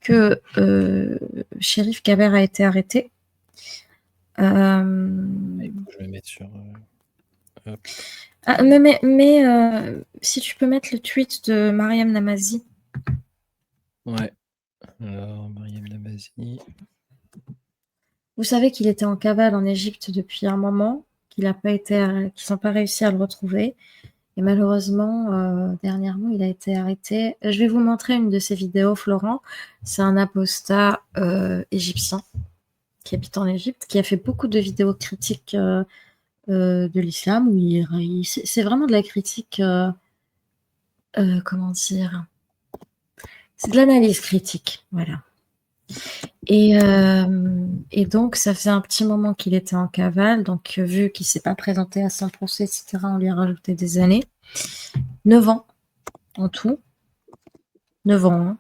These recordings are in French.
que Cherif Gaber a été arrêté. Je vais mettre sur... hop. Ah, si tu peux mettre le tweet de Mariam Namazi. Ouais. Alors, Mariam Namazi. Vous savez qu'il était en cavale en Égypte depuis un moment, qu'ils n'ont pas réussi à le retrouver. Et malheureusement, dernièrement, il a été arrêté. Je vais vous montrer une de ses vidéos, Florent. C'est un apostat égyptien qui habite en Égypte, qui a fait beaucoup de vidéos critiques de l'islam. Où c'est vraiment de la critique, comment dire, c'est de l'analyse critique, voilà. Et donc, ça faisait un petit moment qu'il était en cavale. Donc, vu qu'il ne s'est pas présenté à son procès, etc., on lui a rajouté des années. 9 ans en tout. 9 ans. Hein.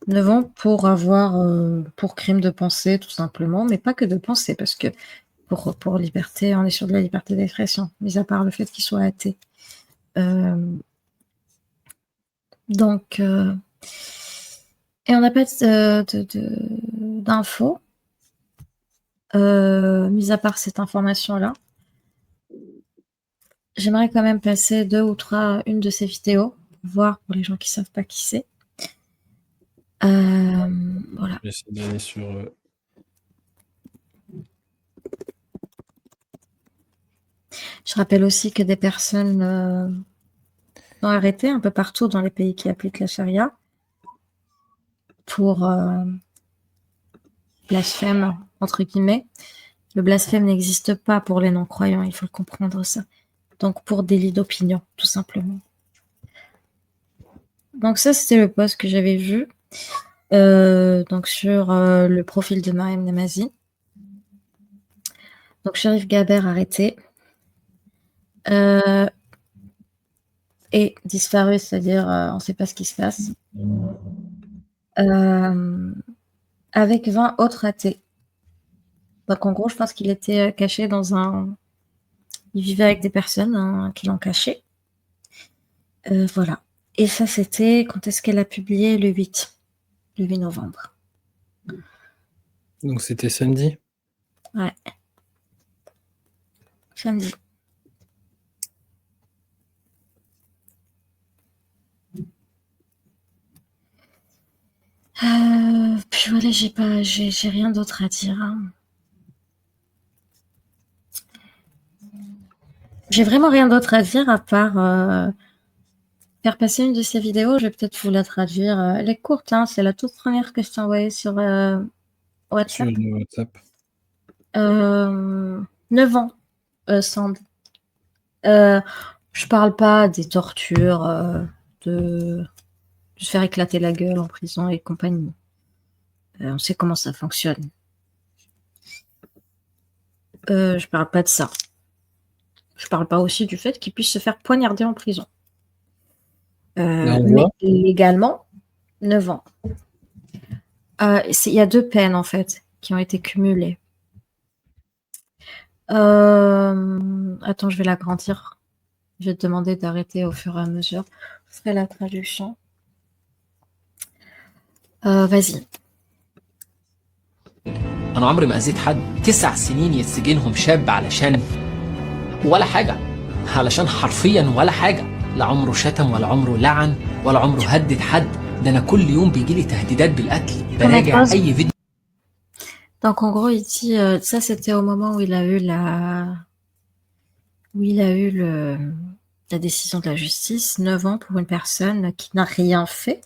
9 ans pour crime de pensée, tout simplement. Mais pas que de pensée, parce que pour liberté, on est sur de la liberté d'expression, mis à part le fait qu'il soit athée. Donc... Et on n'a pas d'infos, mis à part cette information-là. J'aimerais quand même passer une de ces vidéos, voir pour les gens qui ne savent pas qui c'est. Voilà. J'essaie d'aller sur... Je rappelle aussi que des personnes sont arrêtées un peu partout dans les pays qui appliquent la charia pour blasphème, entre guillemets. Le blasphème n'existe pas pour les non-croyants, il faut le comprendre ça. Donc pour délit d'opinion, tout simplement. Donc ça, c'était le post que j'avais vu donc sur le profil de Mariam Namazi. Donc Cherif Gaber arrêté et disparu, c'est-à-dire on ne sait pas ce qui se passe. Avec 20 autres athées. Donc en gros, je pense qu'il était caché dans un... Il vivait avec des personnes qui l'ont caché. Voilà. Et ça, c'était... Quand est-ce qu'elle a publié? Le 8 novembre. Donc c'était samedi? Ouais. Samedi. Puis voilà, j'ai rien d'autre à dire. Hein. J'ai vraiment rien d'autre à dire à part faire passer une de ces vidéos. Je vais peut-être vous la traduire. Elle est courte, hein, c'est la toute première que je t'ai envoyée sur WhatsApp. Sur WhatsApp. 9 ans, Sand. Je parle pas des tortures, de se faire éclater la gueule en prison et compagnie. On sait comment ça fonctionne. Je parle pas de ça. Je parle pas aussi du fait qu'il puisse se faire poignarder en prison. Mais légalement, 9 ans. Il y a 2 peines, en fait, qui ont été cumulées. Attends, je vais l'agrandir. Je vais te demander d'arrêter au fur et à mesure. Je ferai la traduction. Vas-y. أنا عمري ما أذيت حد 9 سنين يتسجنهم شاب علشان ولا حاجة علشان حرفيا ولا حاجة لا عمره شتم ولا عمره لعن ولا عمره هدد حد ده أنا كل يوم بيجيلي تهديدات بالقتل براجع أي فيديو. Donc en gros il dit ça c'était au moment où il a eu la décision de la justice, 9 ans pour une personne qui n'a rien fait,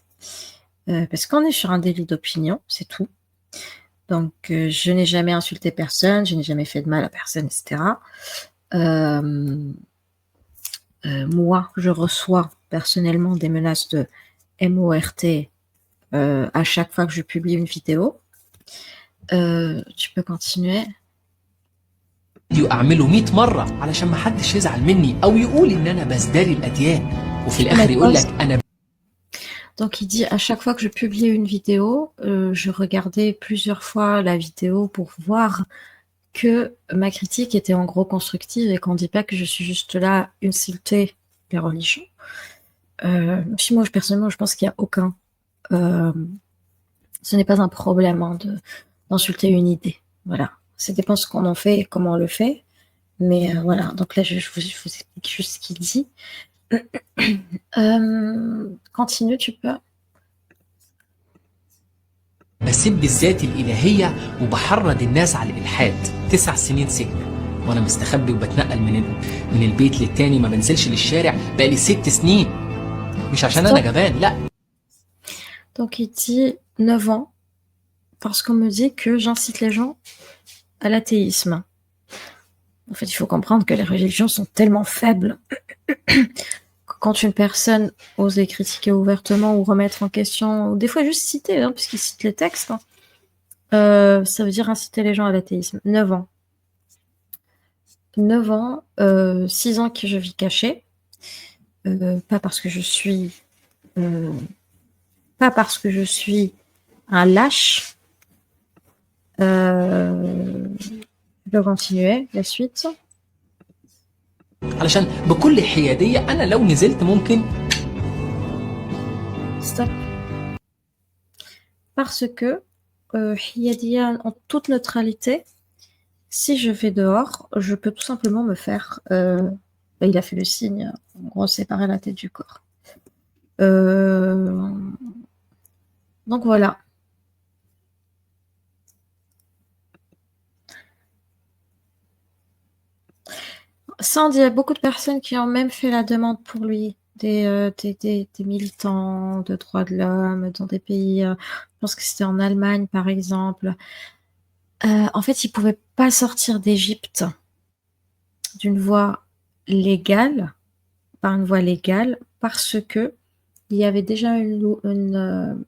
parce qu'on est sur un délit d'opinion, c'est tout. Donc, je n'ai jamais insulté personne, je n'ai jamais fait de mal à personne, etc. Moi, je reçois personnellement des menaces de MORT à chaque fois que je publie une vidéo. Tu peux continuer. أعمله 100 مرة علشان ما حدش يزعل مني أو يقول إن أنا بزدري الأديان وفي الآخر يقول لك أنا. Donc il dit à chaque fois que je publiais une vidéo, je regardais plusieurs fois la vidéo pour voir que ma critique était en gros constructive et qu'on ne dit pas que je suis juste là à insulter les religions. Moi personnellement, je pense qu'il n'y a aucun ce n'est pas un problème d'insulter une idée. Voilà. Ça dépend ce qu'on en fait et comment on le fait. Mais voilà. Donc là, je vous explique juste ce qu'il dit. Continue, tu peux. بسب الذات الإلهية وبحرض الناس على الإلحاد. 9 سنين سجن وأنا مستخبي وبتنقل من البيت للتاني، ما بنزلش للشارع بقالي 6 سنين. مش عشان أنا جبان، لا. Donc il dit 9 ans parce qu'on me dit que j'incite les gens à l'athéisme. En fait, il faut comprendre que les religions sont tellement faibles que quand une personne ose les critiquer ouvertement ou remettre en question, ou des fois juste citer, puisqu'il cite les textes, ça veut dire inciter les gens à l'athéisme. 9 ans. 9 ans, 6 ans que je vis cachée. Pas parce que je suis un lâche. Je vais continuer la suite. علشان بكل حيادية أنا لو نزلت ممكن. Stop. Parce que حيادية en toute neutralité, si je vais dehors, je peux tout simplement me faire. Il a fait le signe, en gros, séparer la tête du corps. Donc voilà. Ça, il y a beaucoup de personnes qui ont même fait la demande pour lui, des militants de droits de l'homme dans des pays, je pense que c'était en Allemagne par exemple. En fait, il ne pouvait pas sortir d'Égypte d'une voie légale, par une voie légale, parce que il y avait déjà une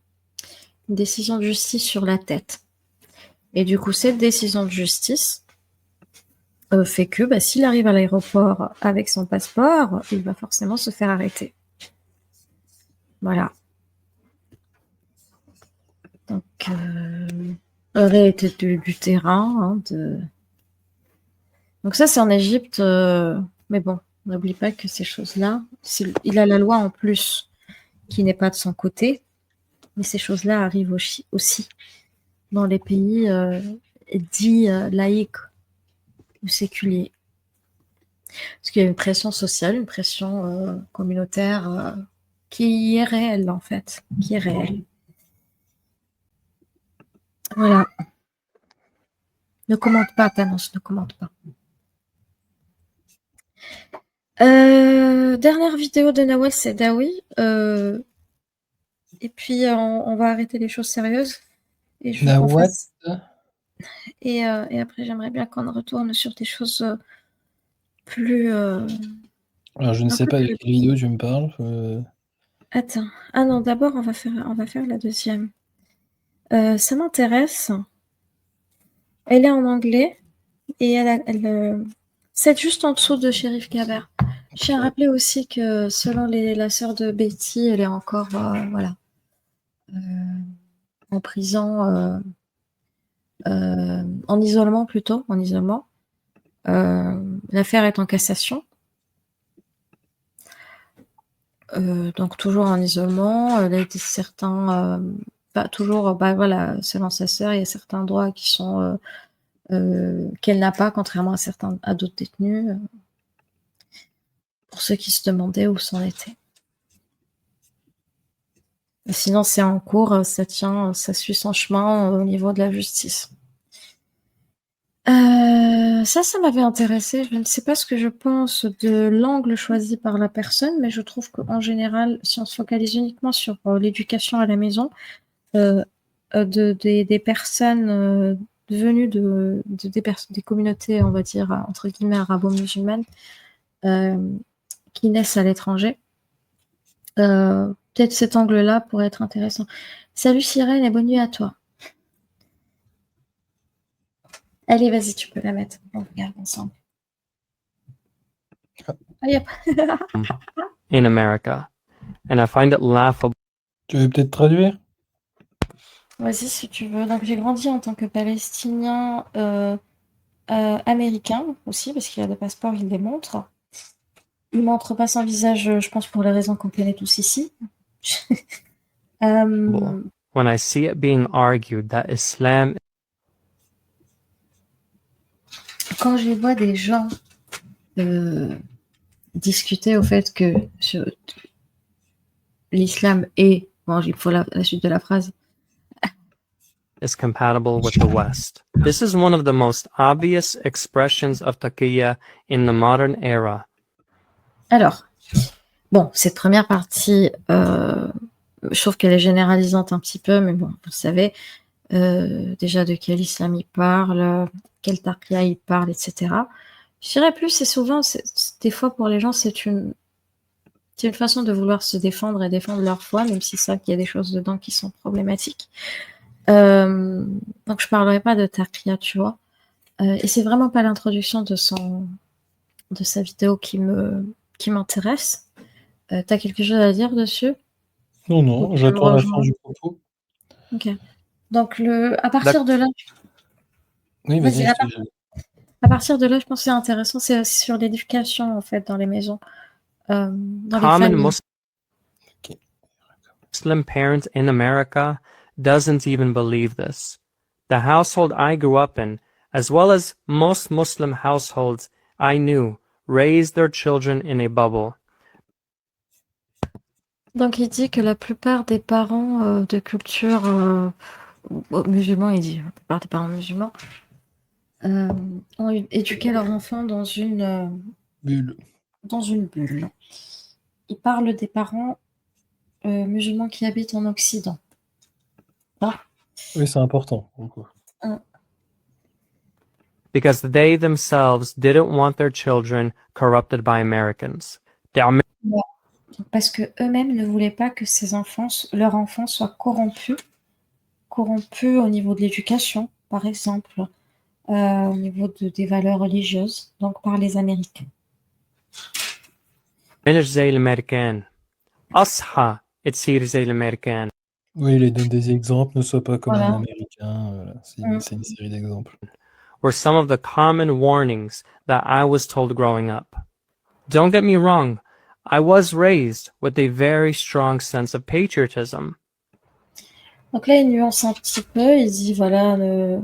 décision de justice sur la tête. Et du coup, cette décision de justice fait que s'il arrive à l'aéroport avec son passeport, il va forcément se faire arrêter. Voilà. Donc, réalité du terrain. Donc ça, c'est en Égypte. Mais bon, n'oublie pas que ces choses-là, il a la loi en plus qui n'est pas de son côté. Mais ces choses-là arrivent aussi dans les pays dits laïques ou séculiers. Parce qu'il y a une pression sociale, une pression communautaire qui est réelle, en fait. Qui est réelle. Voilà. Ne commente pas, Thanos, ne commente pas. Dernière vidéo de Nawal Sedawi. Et puis, on va arrêter les choses sérieuses. Et je veux qu'on fasse... Et après, j'aimerais bien qu'on retourne sur des choses plus... Alors, je ne sais pas de quelle vidéo tu me parles. Attends. Ah non, d'abord, on va faire la deuxième. Ça m'intéresse. Elle est en anglais. Et c'est juste en dessous de Shérif Gaber. Je tiens à rappeler aussi que selon la sœur de Betty, elle est encore en prison, en isolement plutôt, en isolement. L'affaire est en cassation. Donc toujours en isolement. Elle a été pas toujours, selon sa sœur, il y a certains droits qui sont qu'elle n'a pas, contrairement à d'autres détenus. Pour ceux qui se demandaient où c'en était. Et sinon, c'est en cours, ça suit son chemin au niveau de la justice. Ça m'avait intéressé. Je ne sais pas ce que je pense de l'angle choisi par la personne, mais je trouve qu'en général, si on se focalise uniquement sur l'éducation à la maison, des personnes venues des communautés, on va dire, entre guillemets, arabo-musulmanes, qui naissent à l'étranger, peut-être cet angle-là pourrait être intéressant. Salut Sirène et bonne nuit à toi. Allez, vas-y, tu peux la mettre. On regarde ensemble. In America, and I find it laughable. Tu veux peut-être traduire? Vas-y, si tu veux. Donc, j'ai grandi en tant que Palestinien américain aussi, parce qu'il a des passeports, il les montre. Il montre pas son visage, je pense, pour les raisons qu'on connaît tous ici. when I see it being argued that Islam Quand je vois des gens discuter au fait que l'islam est... Bon, il faut la suite de la phrase. is compatible with the West. This is one of the most obvious expressions of taqiyya in the modern era. Alors, bon, cette première partie, je trouve qu'elle est généralisante un petit peu, mais bon, vous savez déjà de quel islam il parle, quel taqiyya il parle, etc. Je dirais plus, c'est souvent, des fois pour les gens, c'est une façon de vouloir se défendre et défendre leur foi, même si ça, qu'il y a des choses dedans qui sont problématiques. Donc je parlerai pas de taqiyya, tu vois. Et c'est vraiment pas l'introduction de sa vidéo qui m'intéresse. T'as quelque chose à dire dessus? Non, j'attends la fin du propos. Ok. Donc à partir de là... Oui, vas-y. À partir de là, je pense que c'est intéressant, c'est sur l'éducation en fait dans les maisons, dans les familles. Muslim parent in America doesn't even believe this. The household I grew up in, as well as most Muslim households I knew, raised their children in a bubble. Donc il dit que la plupart des parents de culture musulmans, il dit la plupart des parents musulmans ont éduqué leurs enfants dans une bulle. Il parle des parents musulmans qui habitent en Occident. Oui, c'est important. Because they themselves didn't want their children corrupted by Americans. Parce que eux-mêmes ne voulaient pas que leurs enfants soient corrompus au niveau de l'éducation, par exemple, au niveau des valeurs religieuses, donc par les Américains. Oui, il donne des exemples, ne sois pas comme un Américain. Voilà. C'est une série d'exemples. Were some of the common warnings that I was told growing up. Don't get me wrong, I was raised with a very strong sense of patriotism. Donc là, il nuance un petit peu, il dit, voilà, ne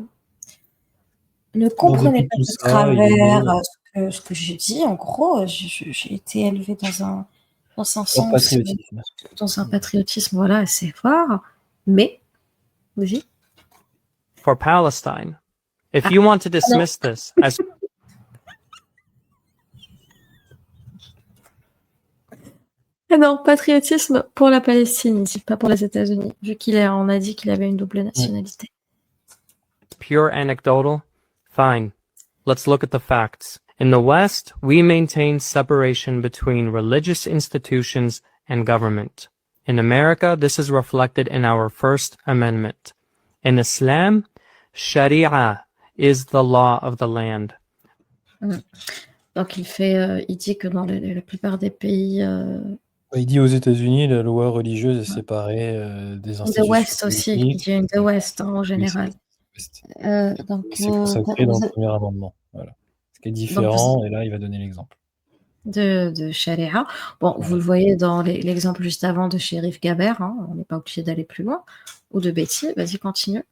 comprenez pas de travers ce que j'ai dit. En gros, j'ai été élevée dans un sens, dans un patriotisme, voilà, assez fort, mais, vas-y. For Palestine, if you want to dismiss this as... Non, patriotisme pour la Palestine, pas pour les États-Unis, vu on a dit qu'il avait une double nationalité. Pure anecdotal? Fine. Let's look at the facts. In the West, we maintain separation between religious institutions and government. In America, this is reflected in our First Amendment. In Islam, Sharia is the law of the land. Donc il dit que dans la plupart des pays... Il dit aux États-Unis, la loi religieuse est séparée des institutions. The West aussi, il dit in the West en général. Donc, c'est consacré dans le premier amendement. Voilà. Ce qui est différent, et là, il va donner l'exemple. De Sharia. Bon, vous le voyez dans l'exemple juste avant de Sherif Gaber, hein, on n'est pas obligé d'aller plus loin, ou de Betty, vas-y, continue.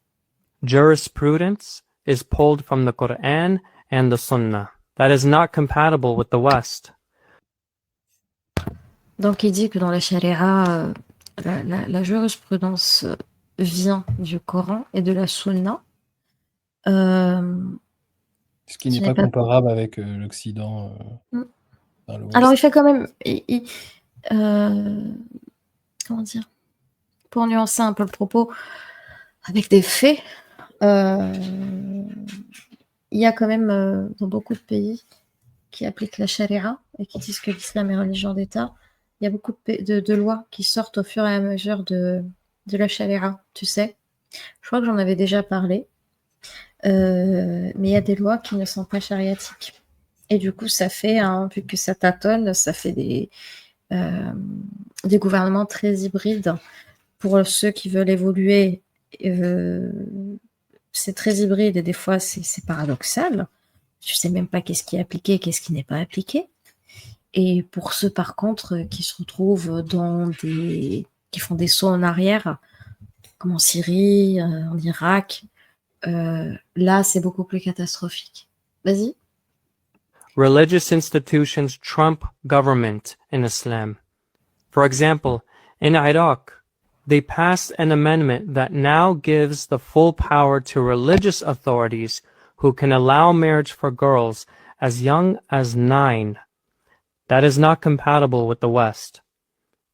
Jurisprudence is pulled from the Quran and the Sunnah. That is not compatible with the West. Donc il dit que dans la Sharia, la jurisprudence vient du Coran et de la Sunna. Ce qui n'est pas comparable avec l'Occident. Alors il fait quand même... comment dire? Pour nuancer un peu le propos, avec des faits, il y a quand même dans beaucoup de pays qui appliquent la Sharia et qui disent que l'islam est religion d'État. Il y a beaucoup de lois qui sortent au fur et à mesure de la Sharia, tu sais. Je crois que j'en avais déjà parlé. Mais il y a des lois qui ne sont pas chariatiques. Et du coup, ça fait, vu que ça tâtonne, ça fait des gouvernements très hybrides. Pour ceux qui veulent évoluer, c'est très hybride et des fois, c'est paradoxal. Je ne sais même pas qu'est-ce qui est appliqué, qu'est-ce qui n'est pas appliqué. Et pour ceux, par contre, qui se retrouvent dans des qui font des sauts en arrière, comme en Syrie, en Irak. Là, c'est beaucoup plus catastrophique. Vas-y. Religious institutions trump government in Islam. For example, in Iraq, they passed an amendment that now gives the full power to religious authorities who can allow marriage for girls as young as 9. That is not compatible with the West.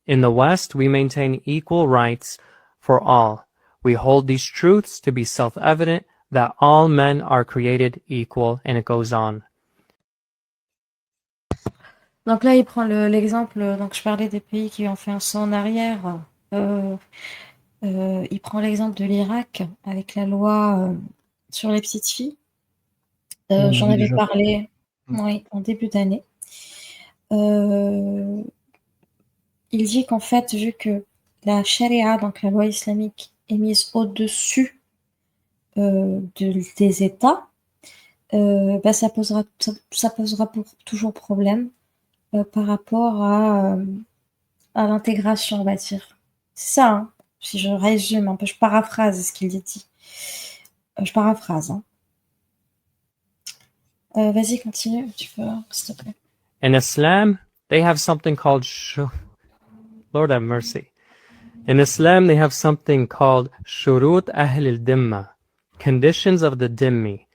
In the West, we maintain equal rights for all. We hold these truths to be self-evident that all men are created equal, and it goes on. Donc là, il prend l'exemple, donc je parlais des pays qui ont fait un saut en arrière. Il prend l'exemple de l'Irak avec la loi sur les petites filles. J'en avais parlé oui, en début d'année. Il dit qu'en fait, vu que la charia, donc la loi islamique, est mise au-dessus des États, ça posera toujours problème par rapport à l'intégration, on va dire. C'est ça, hein, si je résume un peu, je paraphrase ce qu'il dit. Je paraphrase. Hein. Vas-y, continue, tu peux, s'il te plaît. In Islam, they have something called Lord have mercy. In Islam, they have something called Shurut Ahl al-Dhimma, conditions of the dhimmi.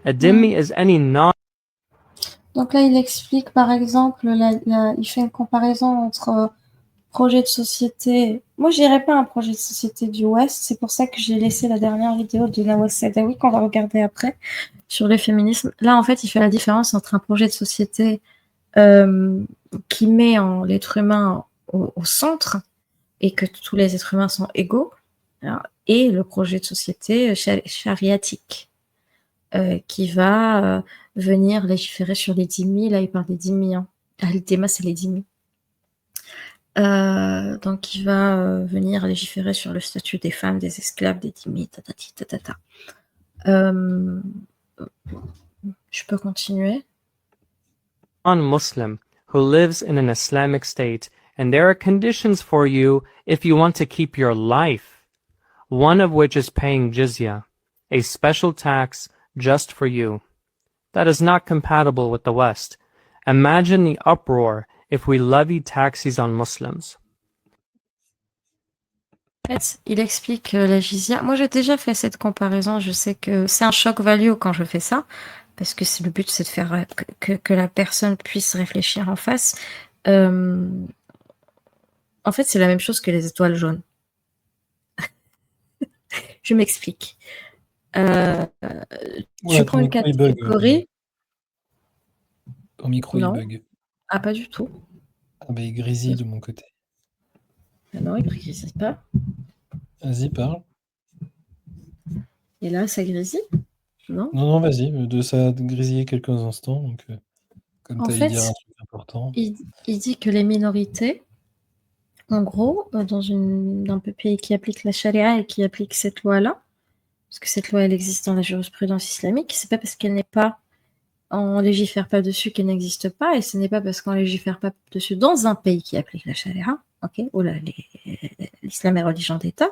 A dhimmi is any non. Donc là, il explique, par exemple, il fait une comparaison entre projet de société. Moi, je dirais pas un projet de société du Ouest. C'est pour ça que j'ai laissé la dernière vidéo de Nawaz Sadawi qu'on va regarder après sur le féminisme. Là, en fait, il fait la différence entre un projet de société qui met l'être humain au centre et que tous les êtres humains sont égaux, et le projet de société chariatique qui va venir légiférer sur les dhimmi. Là, il parle des dhimmi. Hein. Le thème, c'est les dhimmi. Donc, il va venir légiférer sur le statut des femmes, des esclaves, des dhimmi, tatata. Je peux continuer. Non-Muslim who lives in an Islamic state, and there are conditions for you if you want to keep your life, one of which is paying jizya, a special tax just for you. That is not compatible with the West. Imagine the uproar if we levied taxes on Muslims. En fait, il explique la jizya. Moi, j'ai déjà fait cette comparaison. Je sais que c'est un shock value quand je fais ça, parce que le but, c'est de faire que la personne puisse réfléchir en face. En fait, c'est la même chose que les étoiles jaunes. Je m'explique. Tu prends une catégorie. Ton micro, il bug. Ah, pas du tout. Ah bah, il grésille de mon côté. Ah non, il ne grésille pas. Vas-y, parle. Et là, ça grésille? Non, non, vas-y. Ça a grésillé quelques instants. Donc, comme tu as dit un truc important. Il dit que les minorités, en gros, dans un pays qui applique la charia et qui applique cette loi-là, parce que cette loi, elle existe dans la jurisprudence islamique, c'est pas parce qu'elle n'est pas, on légifère pas dessus qu'elle n'existe pas, et ce n'est pas parce qu'on légifère pas dessus dans un pays qui applique la charia, ok, ou l'islam est religion d'État,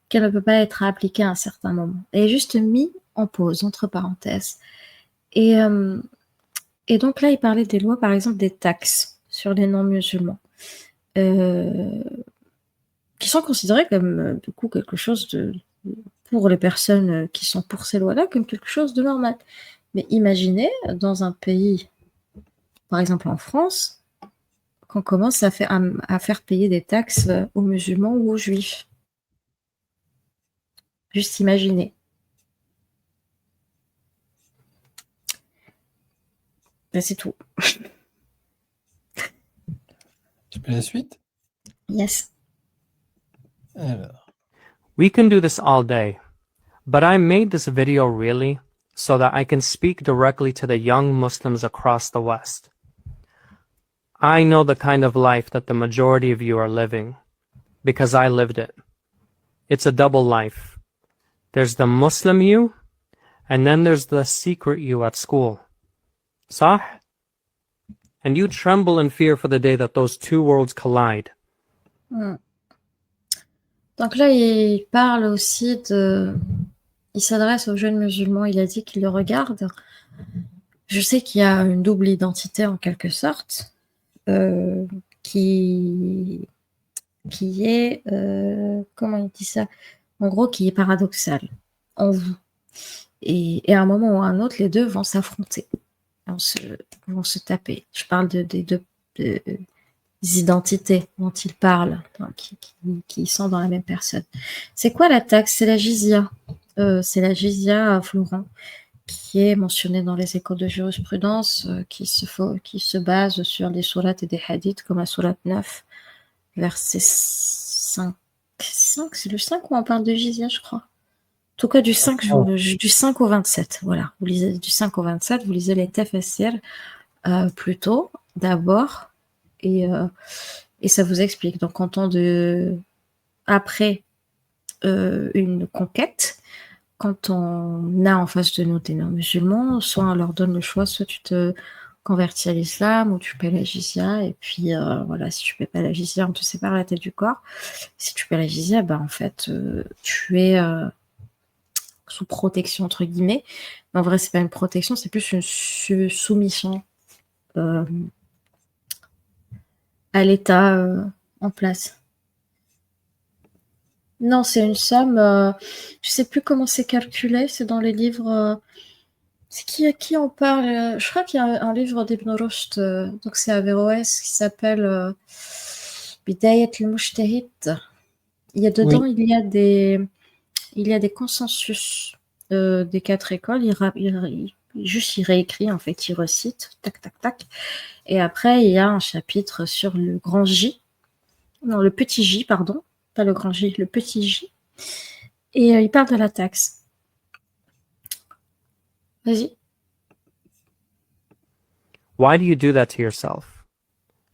qu'elle ne peut pas être appliquée à un certain moment. Elle est juste mise en pause, entre parenthèses. Et donc là, il parlait des lois, par exemple, des taxes sur les non-musulmans, qui sont considérées comme, du coup, quelque chose pour les personnes qui sont pour ces lois-là, comme quelque chose de normal. Mais imaginez, dans un pays, par exemple en France, qu'on commence à faire payer des taxes aux musulmans ou aux juifs. Juste imaginez. Ben, c'est tout. Tu peux la suite? Yes. Alors. We can do this all day, but I made this video really so that I can speak directly to the young Muslims across the West. I know the kind of life that the majority of you are living, because I lived it. It's a double life. There's the Muslim you, and then there's the secret you at school. Sah? And you tremble in fear for the day that those two worlds collide. Donc là, il parle aussi de... Il s'adresse aux jeunes musulmans, il a dit qu'il le regarde. Je sais qu'il y a une double identité en quelque sorte, qui est, comment il dit ça? En gros, qui est paradoxale en vous. Et à un moment ou à un autre, les deux vont s'affronter, vont se taper. Je parle des deux identités dont il parle, qui sont dans la même personne. C'est quoi la taxe? C'est la jizya. C'est la jizya à Florent, qui est mentionnée dans les écoles de jurisprudence, qui se base sur des sourates et des hadiths, comme la sourate 9, verset 5. C'est le 5 où on parle de jizya, je crois. En tout cas, du 5 au 27. Voilà. Vous lisez du 5 au 27, vous lisez les tafassir plutôt, d'abord, et ça vous explique. Donc, après une conquête, quand on a en face de nous des non-musulmans, soit on leur donne le choix, soit tu te convertis à l'islam ou tu paies la jizya, et puis voilà, si tu paies pas la jizya, on te sépare la tête du corps. Si tu paies la jizya, bah en fait, tu es sous protection entre guillemets. Mais en vrai, c'est pas une protection, c'est plus une soumission à l'État en place. Non, c'est une somme, je sais plus comment c'est calculé, c'est dans les livres. C'est qui en parle? Je crois qu'il y a un livre d'Ibn Rushd, donc c'est Averroès, qui s'appelle Bidayat al-Mujtahid. Dedans, Oui. il y a des consensus des 4 écoles. Il réécrit, en fait, il recite, tac, tac, tac. Et après, il y a un chapitre sur le grand J. Non, le petit J, pardon. Pas le grand J, le petit J. Et il parle de la taxe. Vas-y. Why do you do that to yourself?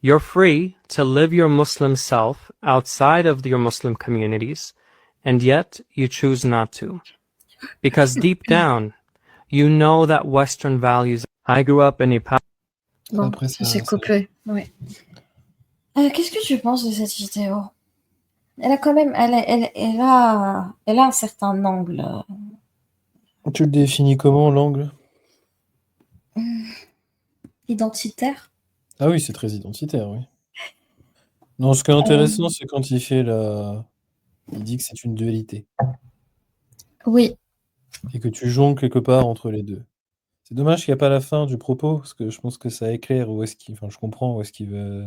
You're free to live your Muslim self outside of your Muslim communities, and yet you choose not to. Because deep down, you know that Western values. I grew up in a... Bon, Après, ça s'est coupé. Ouais. Qu'est-ce que tu penses de cette vidéo? Elle a quand même, elle a un certain angle. Tu le définis comment, l'angle? Identitaire? Ah oui, c'est très identitaire, oui. Non, ce qui est intéressant, c'est quand il dit que c'est une dualité. Oui. Et que tu jongles quelque part entre les deux. C'est dommage qu'il n'y a pas la fin du propos, parce que je pense que ça éclaire où est-ce qu'il... Enfin, je comprends où est-ce qu'il veut...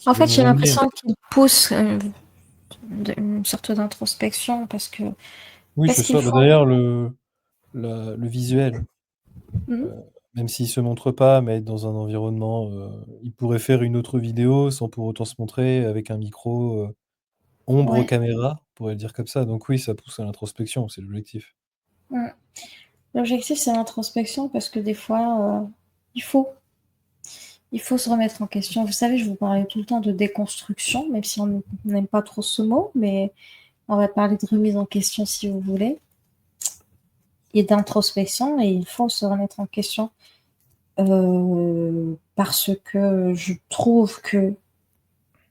En fait, j'ai l'impression qu'il pousse une sorte d'introspection, parce que... Oui, c'est ça. D'ailleurs, le visuel, même s'il se montre pas, mais être dans un environnement... il pourrait faire une autre vidéo sans pour autant se montrer, avec un micro ombre caméra, on pourrait le dire comme ça. Donc oui, ça pousse à l'introspection, c'est l'objectif. L'objectif, c'est l'introspection, parce que des fois, il faut se remettre en question. Vous savez, je vous parlais tout le temps de déconstruction, même si on n'aime pas trop ce mot, mais on va parler de remise en question si vous voulez, et d'introspection, et il faut se remettre en question, parce que je trouve que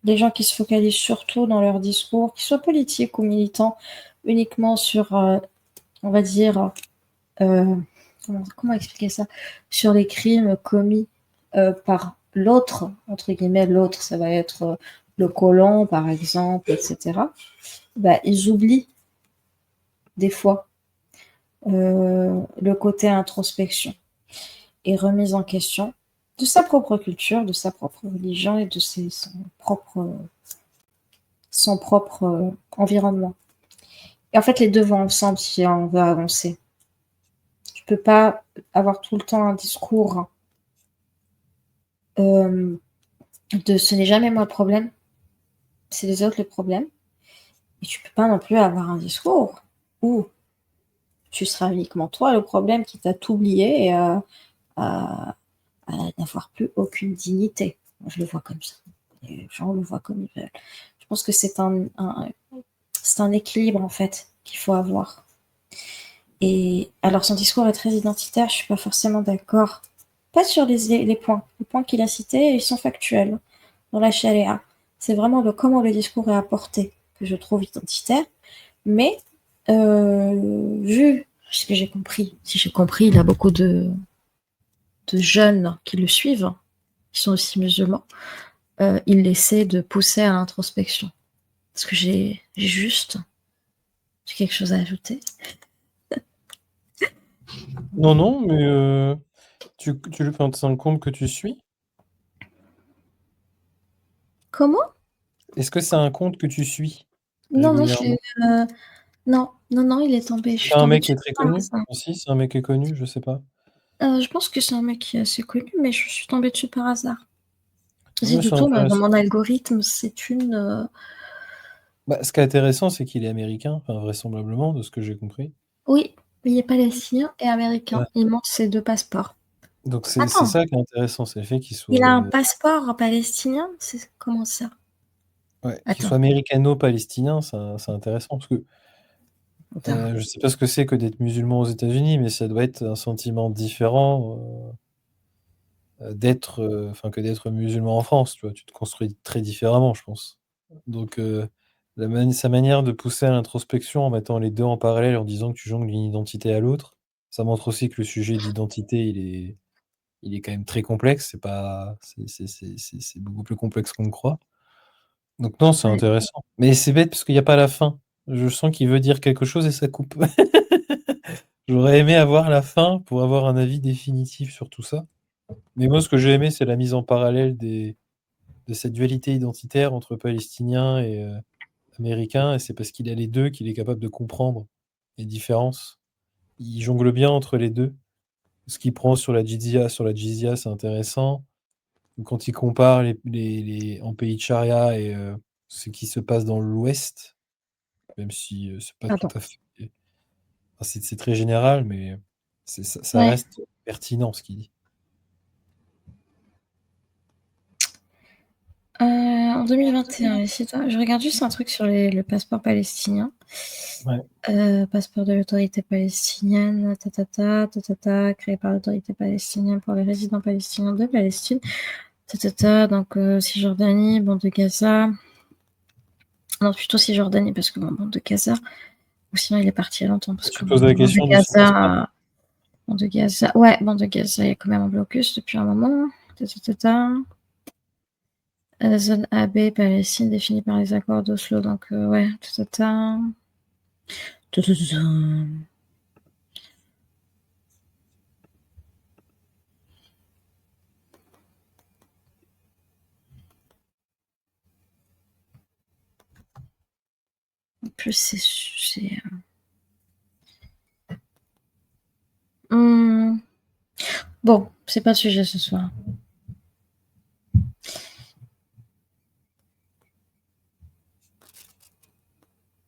les gens qui se focalisent surtout dans leur discours, qu'ils soient politiques ou militants, uniquement sur, on va dire, comment expliquer ça, sur les crimes commis par l'autre, entre guillemets, l'autre, ça va être le colon, par exemple, etc. Bah, ils oublient des fois le côté introspection et remise en question de sa propre culture, de sa propre religion et de son propre environnement. Et en fait, les deux vont ensemble si on veut avancer. Tu peux pas avoir tout le temps un discours de ce n'est jamais moi le problème, c'est les autres le problème. Et tu peux pas non plus avoir un discours où tu seras uniquement toi le problème, qui t'a oublié et à n'avoir plus aucune dignité. Moi, je le vois comme ça. Les gens le voient comme ils veulent. Je pense que c'est un équilibre en fait qu'il faut avoir. Et alors son discours est très identitaire, je suis pas forcément d'accord. Pas sur les points. Les points qu'il a cités, ils sont factuels dans la charia. C'est vraiment comment le discours est apporté que je trouve identitaire. Mais vu ce que j'ai compris, si j'ai compris, il a beaucoup de jeunes qui le suivent, qui sont aussi musulmans, il essaie de pousser à l'introspection. Est-ce que j'ai quelque chose à ajouter? Non, mais tu le fais c'est un compte que tu suis? Comment? Est-ce que c'est un compte que tu suis Non, non, je l'ai, régulièrement? non, il est tombé. Je C'est suis un tombée mec qui dessus est très par connu? hasard. Si, c'est un mec qui est connu, je sais pas. Je pense que c'est un mec qui est assez connu, mais je suis tombée dessus par hasard. Ouais, Du c'est tout, dans intéressant. mon algorithme, c'est une. Bah, ce qui est intéressant, c'est qu'il est américain, enfin vraisemblablement, de ce que j'ai compris. Oui, il est palestinien et américain. Ouais. Il montre ses 2 passeports. Donc c'est Attends, ça qui est intéressant, c'est le fait qu'il il a un soit, passeport palestinien? Comment ça? qu'il Attends, soit américano-palestinien, c'est intéressant parce que attends. je sais pas ce que c'est que d'être musulman aux États-Unis, mais ça doit être un sentiment différent que d'être musulman en France, tu vois. Tu te construis très différemment, je pense. Donc sa manière de pousser à l'introspection en mettant les deux en parallèle, en disant que tu jongles d'une identité à l'autre, ça montre aussi que le sujet d'identité, il est quand même très complexe. C'est beaucoup plus complexe qu'on ne croit. Donc non, c'est Ouais. intéressant. Mais c'est bête parce qu'il n'y a pas la fin. Je sens qu'il veut dire quelque chose et ça coupe. J'aurais aimé avoir la fin pour avoir un avis définitif sur tout ça. Mais moi, ce que j'ai aimé, c'est la mise en parallèle de cette dualité identitaire entre Palestiniens et Américains. Et c'est parce qu'il a les deux qu'il est capable de comprendre les différences. Il jongle bien entre les deux. Ce qu'il prend sur la jizya, c'est intéressant. Quand il compare en pays de charia et ce qui se passe dans l'Ouest, même si c'est pas tout Pardon. à fait. Enfin, c'est très général, mais ça Ouais. reste pertinent ce qu'il dit. En 2021, je regarde juste un truc sur le passeport palestinien. Ouais. Passeport de l'autorité palestinienne, créé par l'autorité palestinienne pour les résidents palestiniens de Palestine, donc Cisjordanie, bande de Gaza. Non, plutôt Cisjordanie, parce que bande de Gaza, ou sinon il est parti il y a longtemps, parce Tu que poses la question de son passeport? bande de Gaza, ouais, bande de Gaza, il y a quand même un blocus depuis un moment. Zone AB, Palestine, définie par les accords d'Oslo, donc ouais, En plus, c'est bon, c'est pas le sujet ce soir.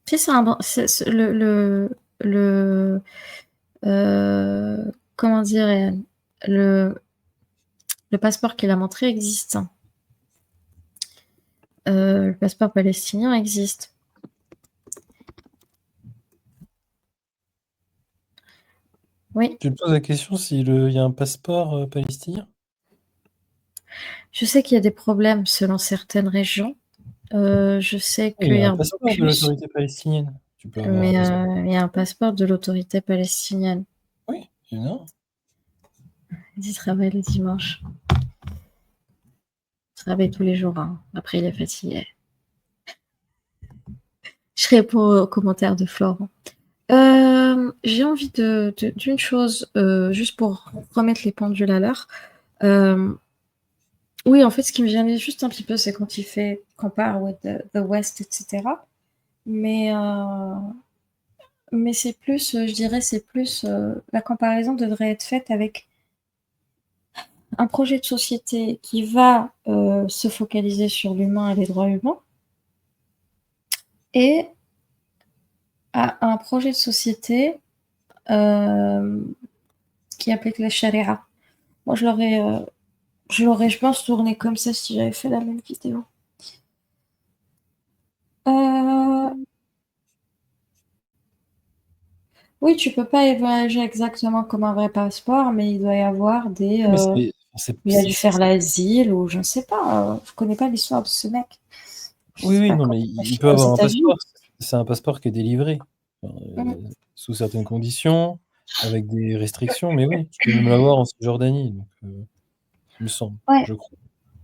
Si c'est un bon, comment dire, le passeport qu'il a montré existe. Le passeport palestinien existe. Oui. Tu te poses la question s'il y a un passeport palestinien? Je sais qu'il y a des problèmes selon certaines régions. Je sais Il qu'il y y a a un un passeport de blocus, l'autorité palestinienne. Tu peux avoir un mais passeport. il y a un passeport de l'autorité palestinienne. Oui, il y en a un. Il travaille le dimanche. Il travaille tous les jours. Hein. Après, il est fatigué. Je réponds aux commentaires de Florent. J'ai envie d'une chose, juste pour remettre les pendules à l'heure. Oui, en fait, ce qui me gênait juste un petit peu, c'est quand il compare with the West, etc. Mais c'est plus, je dirais, la comparaison devrait être faite avec un projet de société qui va se focaliser sur l'humain et les droits humains, et à un projet de société qui applique la charia. Moi, je l'aurais, je pense, tourné comme ça si j'avais fait la même vidéo. Oui, tu peux pas voyager exactement comme un vrai passeport, mais il doit y avoir des... Mais il a dû faire l'asile ou je ne sais pas. Je connais pas l'histoire de ce mec. Je Oui, sais oui, pas non, comment mais ça il finit peut aux avoir un États-Unis. passeport. C'est un passeport qui est délivré, enfin, Mm. sous certaines conditions, avec des restrictions, mais oui, tu peux même l'avoir en Cisjordanie, donc il me semble, Ouais. je crois.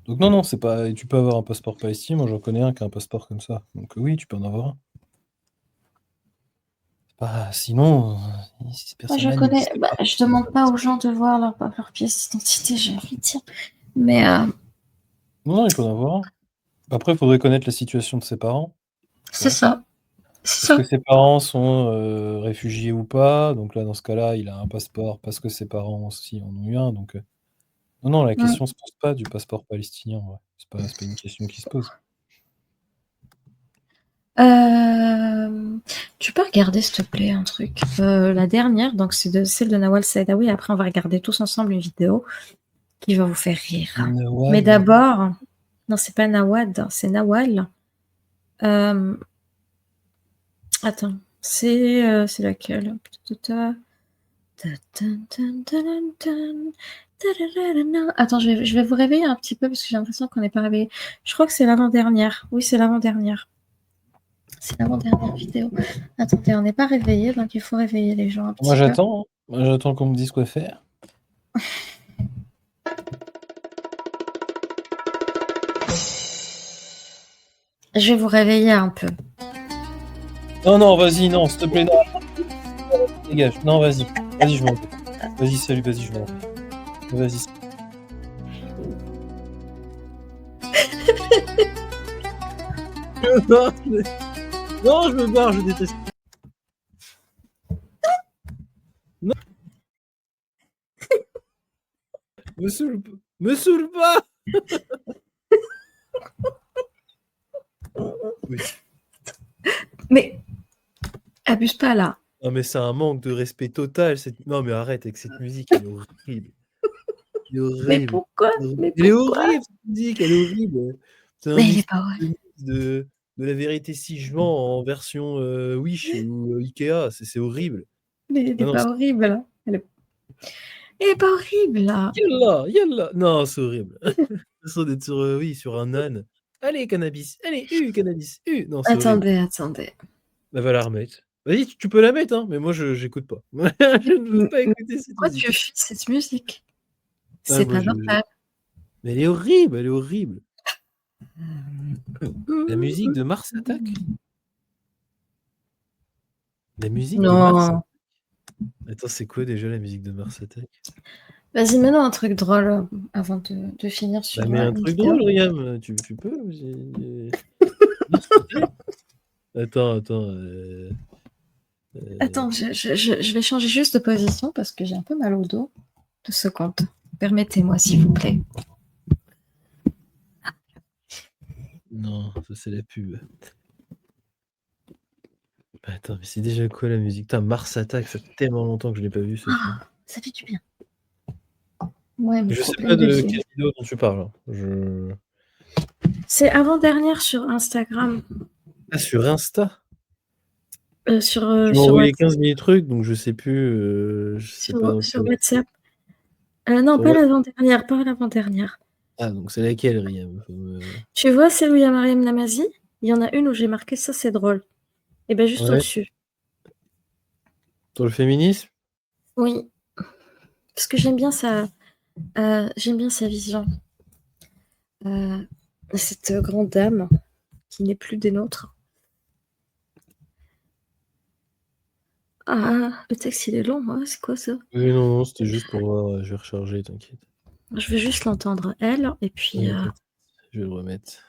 Donc non, c'est pas. Tu peux avoir un passeport palestinien, moi j'en connais un qui a un passeport comme ça. Donc oui, tu peux en avoir un. Sinon, ces Moi, je personnes-là connais. n'existent Bah, pas. je demande pas aux gens de voir leur pièce d'identité, j'ai envie de dire. Mais Non, il peut en avoir un. Après, il faudrait connaître la situation de ses parents, tu c'est vois. ça. C'est Est-ce que ça. ses parents sont réfugiés ou pas? Donc là, dans ce cas-là, il a un passeport parce que ses parents aussi en ont eu un. Donc non, la Mm. question se pose pas du passeport palestinien. Ouais. C'est pas une question qui se pose. Tu peux regarder, s'il te plaît, un truc. La dernière, donc c'est celle de Nawal Saadawi. Après, on va regarder tous ensemble une vidéo qui va vous faire rire. Mais Nawal. d'abord, non, c'est pas Nawad, c'est Nawal. Attends, c'est laquelle? Attends, je vais vous réveiller un petit peu parce que j'ai l'impression qu'on n'est pas réveillé. Je crois que c'est l'avant-dernière. Oui, c'est l'avant-dernière. C'est l'avant-dernière vidéo. Attendez, on n'est pas réveillé, donc il faut réveiller les gens un Moi, petit peu. j'attends. Hein. Moi, j'attends qu'on me dise quoi faire. Je vais vous réveiller un peu. Non, vas-y, non, s'il te plaît, non. Dégage. Non, vas-y. Vas-y, je m'en vais. Vas-y, salut, vas-y, je m'en vais. Vas-y. Non, je me barre, je déteste. Non. Me saoule pas. Oui. Mais abuse pas là. Non, mais c'est un manque de respect total. Non, mais arrête avec cette musique, elle est horrible. Elle est Mais horrible. pourquoi? Mais Elle est pourquoi? horrible, cette musique, elle est horrible. C'est un Mais il est mix pas vrai. de la vérité si je mens en version Wish ou Ikea, c'est horrible. Mais il Ah est non, pas horrible. Il est pas horrible là. Yallah, yallah. Non, c'est horrible. L'impression d'être sur un âne. Allez, cannabis. Allez, cannabis. Non, c'est horrible. Attendez. Bah, va la remettre. Vas-y, tu peux la mettre, hein, mais moi, j'écoute pas. Je ne veux pas Mais écouter cette pourquoi tu musique. fuis cette musique? Ah, C'est pas normal. Mais elle est horrible, elle est horrible. La musique de Mars Attack. La musique de Mars Non. Attends, c'est quoi déjà la musique de Mars Attack? Vas-y, mets-nous un truc drôle avant de finir sur Bah, mais un une truc vidéo. drôle, Riam, tu peux? Mars Attack. Attends. Attends, je vais changer juste de position parce que j'ai un peu mal au dos. 2 secondes. Permettez-moi, s'il vous plaît. Non, ça c'est la pub. Bah, attends, mais c'est déjà quoi la musique? Putain, Mars Attack, ça fait tellement longtemps que je l'ai pas vu ce film. Ça fait du bien. Ouais, mes Je sais problèmes pas de de vie. quelle vidéo dont tu parles. Hein. C'est avant-dernière sur Instagram. Ah, sur Insta? Sur Tu m'as envoyé 15 000 trucs, donc je sais plus. Je sais pas dans sur quel. WhatsApp. Non, Sur pas What- l'avant-dernière, pas l'avant-dernière. Ah, donc c'est laquelle, Riam? Tu vois celle où il y a Mariam Namazi? Il y en a une où j'ai marqué ça, c'est drôle. Et bien juste Ouais. au-dessus. Sur le féminisme? Oui. Parce que j'aime bien sa vision. Cette grande dame qui n'est plus des nôtres. Ah, le texte il est long, ouais, c'est quoi ça? Oui, non, c'était juste pour voir. Je vais recharger, t'inquiète. Je vais juste l'entendre, elle, et puis... Je vais le remettre.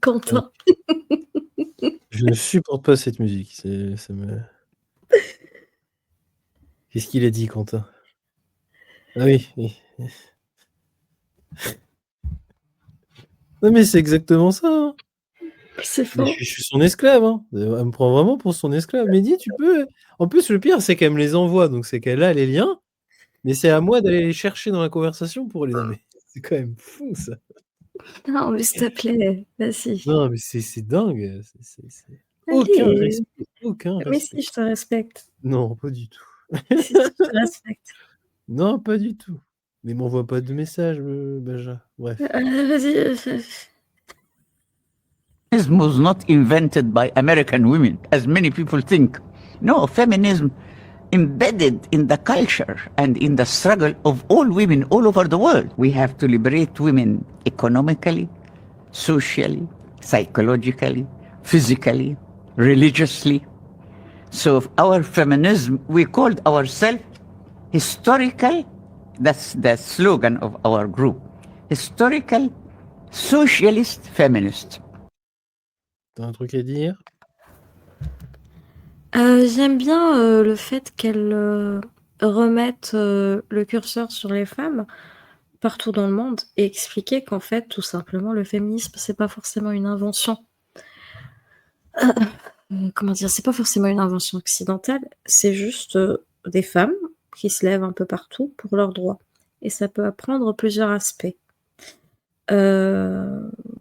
Quentin. Je ne supporte pas cette musique. Ça me... Qu'est-ce qu'il a dit, Quentin? Ah oui. Non, mais c'est exactement ça. Hein. C'est faux. Je suis son esclave. Hein. Elle me prend vraiment pour son esclave. Mais dis, tu peux. En plus, le pire, c'est qu'elle me les envoie. Donc, c'est qu'elle a les liens. Mais c'est à moi d'aller les chercher dans la conversation pour les nommer. C'est quand même fou, ça. Non, mais s'il te plaît, vas-y. Non, mais c'est dingue. Allez. Aucun Mais respect. si, je te respecte. Non, pas du tout. Si, je te respecte. Non, pas du tout. Mais m'envoie pas de message, Benja. Bref. Vas-y. Feminism was not invented by American women, as many people think. No, feminism embedded in the culture and in the struggle of all women all over the world. We have to liberate women economically, socially, psychologically, physically, religiously. So our feminism, we called ourselves historical, that's the slogan of our group, historical socialist feminist. T'as un truc à dire? J'aime bien le fait qu'elle remette le curseur sur les femmes partout dans le monde et expliquer qu'en fait, tout simplement, le féminisme, c'est pas forcément une invention. Comment dire, c'est pas forcément une invention occidentale, c'est juste des femmes qui se lèvent un peu partout pour leurs droits. Et ça peut prendre plusieurs aspects.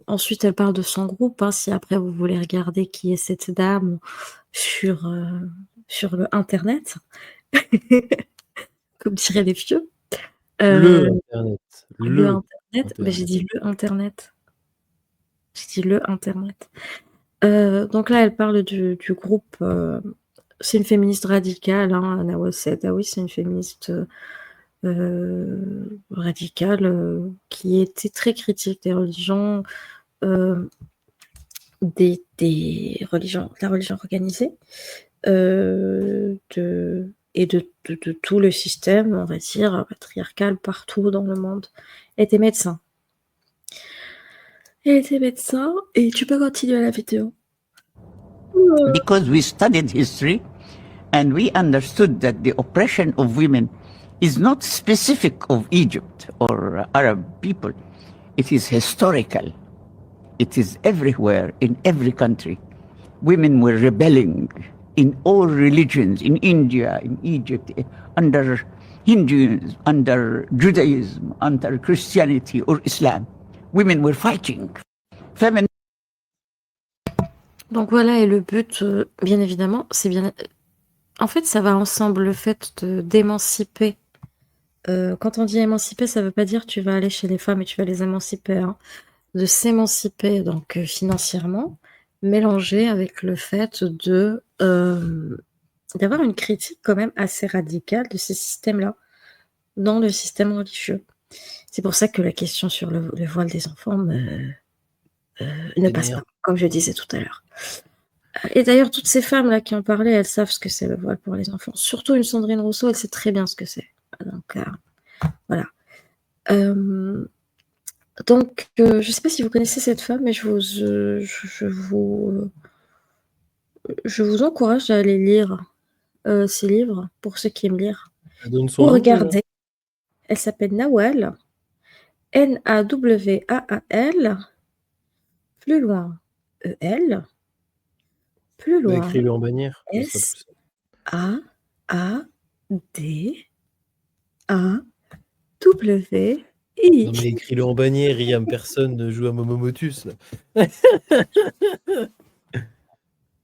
Ensuite, elle parle de son groupe. Hein, si après vous voulez regarder qui est cette dame sur le internet, comme diraient les vieux. Le internet. Le internet. Mais j'ai dit le internet. J'ai dit le internet. Donc là, elle parle du groupe. C'est une féministe radicale, hein, Nawal Saadawi, c'est une féministe radicale qui était très critique des religions, des religions, de la religion organisée, et de tout le système, on va dire, patriarcal partout dans le monde. Elle était médecin. Elle était médecin, et tu peux continuer la vidéo. Because we studied history and we understood that the oppression of women is not specific of Egypt or Arab people. It is historical. It is everywhere, in every country. Women were rebelling in all religions, in India, in Egypt, under Hinduism, under Judaism, under Christianity or Islam. Women were fighting. Donc voilà, et le but, bien évidemment, c'est bien... En fait, ça va ensemble, le fait d'émanciper. Quand on dit émanciper, ça veut pas dire tu vas aller chez les femmes et tu vas les émanciper, hein. De s'émanciper, donc financièrement, mélangé avec le fait d'avoir une critique quand même assez radicale de ces systèmes-là, dans le système religieux. C'est pour ça que la question sur le voile des enfants ne passe pas, comme je disais tout à l'heure. Et d'ailleurs, toutes ces femmes-là qui ont parlé, elles savent ce que c'est le voile pour les enfants. Surtout une Sandrine Rousseau, elle sait très bien ce que c'est. Donc, voilà. Donc, je ne sais pas si vous connaissez cette femme, mais je vous encourage à aller lire ses livres, pour ceux qui aiment lire. Ou regarder. Elle s'appelle Nawal, N-A-W-A-A-L, plus loin, E-L, plus loin, écris-le en bannière. S-A-A-D-A-W-I. Non mais écris-le en bannière, Riam, personne ne joue à Momomotus. Là,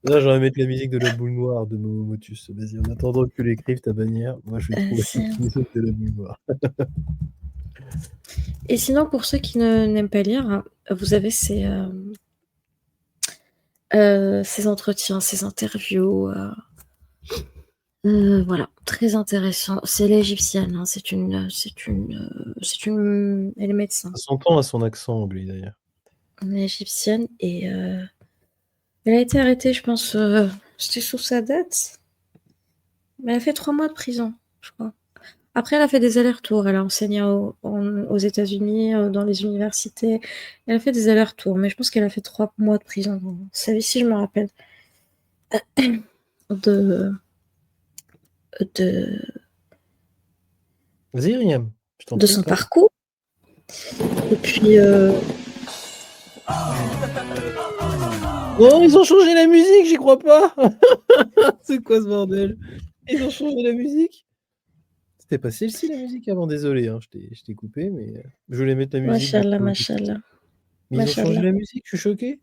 là j'aimerais mettre la musique de la boule noire de Momomotus. Vas-y, en attendant que tu l'écrives ta bannière, moi je vais trouver la musique de la boule noire. Et sinon, pour ceux qui n'aiment pas lire, vous avez ces entretiens, ces interviews. Voilà, très intéressant. C'est l'égyptienne, hein, elle est médecin. Ça s'entend à son accent anglais d'ailleurs. Elle est égyptienne et elle a été arrêtée, je pense, c'était sous sa date. Mais elle a fait 3 mois de prison, je crois. Après, elle a fait des allers-retours. Elle a enseigné aux États-Unis, dans les universités. Elle a fait des allers-retours, mais je pense qu'elle a fait 3 mois de prison. Ça, si je me rappelle. Vas-y, Riam. De son parcours. Et puis... Oh, ils ont changé la musique, j'y crois pas. C'est quoi ce bordel? Ils ont changé la musique. C'était pas celle-ci la musique avant, désolé, hein, je t'ai coupé, mais je voulais mettre la musique. Machallah, machallah. Mais ils ont changé la musique, je suis choqué.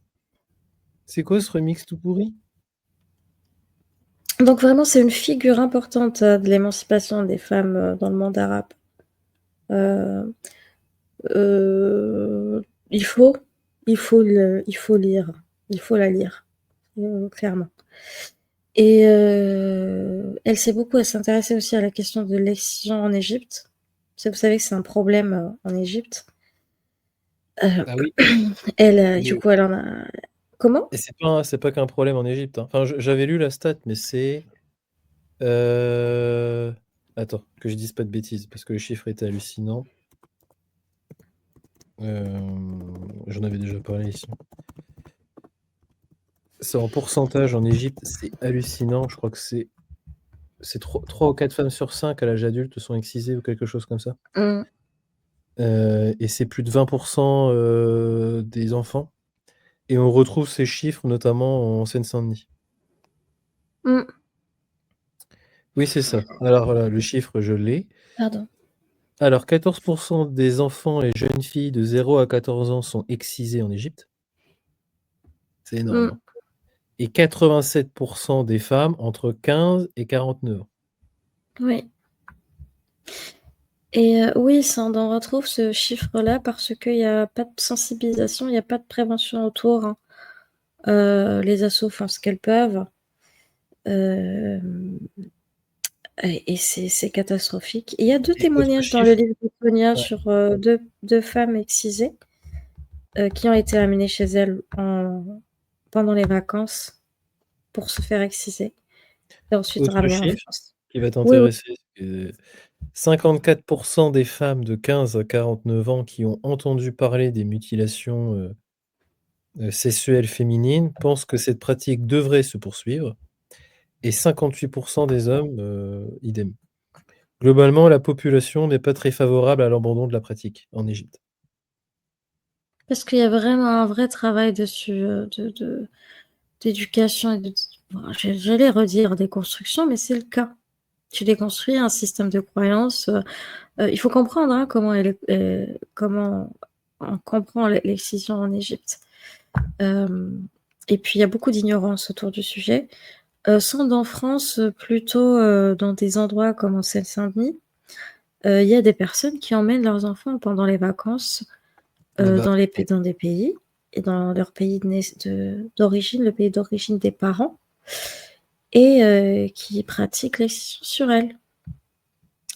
C'est quoi ce remix tout pourri? Donc vraiment, c'est une figure importante de l'émancipation des femmes dans le monde arabe. Euh, il faut lire, il faut la lire, clairement. Et elle s'intéressait aussi à la question de l'excision en Égypte. Vous savez que c'est un problème en Égypte. Ah oui. Du coup, elle en a. Comment? Et c'est pas qu'un problème en Égypte. Hein. Enfin, j'avais lu la stat, mais c'est. Attends, que je dise pas de bêtises, parce que le chiffre était hallucinant. J'en avais déjà parlé ici. C'est en pourcentage en Égypte, c'est hallucinant. Je crois que c'est 3 ou 4 femmes sur 5 à l'âge adulte sont excisées ou quelque chose comme ça. Et c'est plus de 20% des enfants. Et on retrouve ces chiffres notamment en Seine-Saint-Denis. Oui, c'est ça. Alors voilà, le chiffre, je l'ai. Pardon. Alors, 14% des enfants et jeunes filles de 0 à 14 ans sont excisés en Égypte. C'est énorme. Hein. Et 87% des femmes entre 15 et 49 ans. Oui. Et oui, on en retrouve ce chiffre-là parce qu'il n'y a pas de sensibilisation, il n'y a pas de prévention autour. Hein. Les assos font ce qu'elles peuvent. Et c'est catastrophique. Il y a 2 témoignages dans le livre de Sonia sur deux femmes excisées qui ont été amenées chez elles pendant les vacances pour se faire exciser et ensuite ramener en France. Qui va t'intéresser. Oui. 54% des femmes de 15 à 49 ans qui ont entendu parler des mutilations sexuelles féminines pensent que cette pratique devrait se poursuivre. Et 58% des hommes, idem. Globalement, la population n'est pas très favorable à l'abandon de la pratique en Égypte. Parce qu'il y a vraiment un vrai travail dessus d'éducation et j'allais redire des constructions, mais c'est le cas. Tu déconstruis un système de croyances. Il faut comprendre hein, comment on comprend l'excision en Égypte. Et puis, il y a beaucoup d'ignorance autour du sujet. Sont en France, plutôt dans des endroits comme en Seine-Saint-Denis, il y a des personnes qui emmènent leurs enfants pendant les vacances dans des pays, et dans leur pays d'origine, le pays d'origine des parents, et qui pratiquent l'excision sur elles.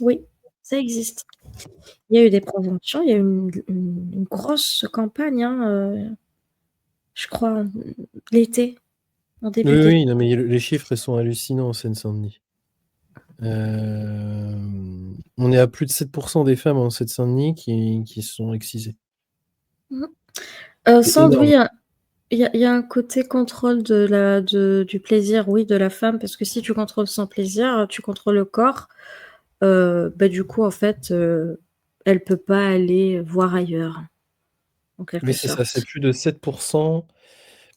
Oui, ça existe. Il y a eu des préventions, il y a eu une grosse campagne, hein, je crois, l'été, en début d'été. Oui, non, mais les chiffres sont hallucinants en Seine-Saint-Denis. On est à plus de 7% des femmes en Seine-Saint-Denis qui sont excisées. Sandre, oui, il y a un côté contrôle du plaisir, oui, de la femme, parce que si tu contrôles son plaisir, tu contrôles le corps. Du coup, en fait, elle peut pas aller voir ailleurs. Mais c'est ça, c'est plus de 7%.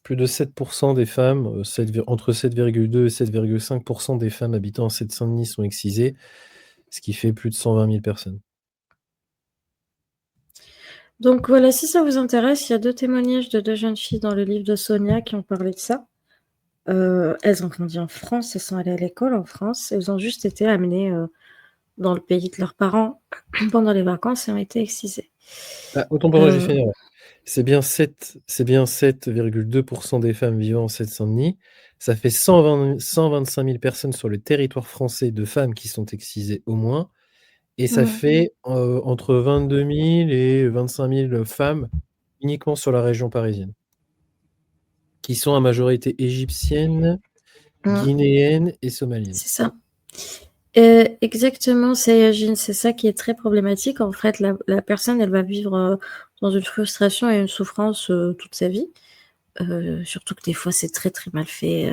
Plus de 7% des femmes, entre 7,2 et 7,5% des femmes habitant en Seine-Saint-Denis sont excisées, ce qui fait plus de 120 000 personnes. Donc voilà, si ça vous intéresse, il y a 2 témoignages de 2 jeunes filles dans le livre de Sonia qui ont parlé de ça. Elles ont grandi en France, elles sont allées à l'école en France, elles ont juste été amenées dans le pays de leurs parents pendant les vacances et ont été excisées. Autant pour moi, j'ai fait. C'est bien 7,2% des femmes vivant en Seine-Saint-Denis. Ça fait 125 000 personnes sur le territoire français de femmes qui sont excisées au moins. Et ça fait entre 22 000 et 25 000 femmes uniquement sur la région parisienne, qui sont à majorité égyptienne, guinéenne et somalienne. C'est ça. Exactement, Sayajin, c'est ça qui est très problématique. En fait, la personne, elle va vivre dans une frustration et une souffrance toute sa vie. Surtout que des fois, c'est très, très mal fait.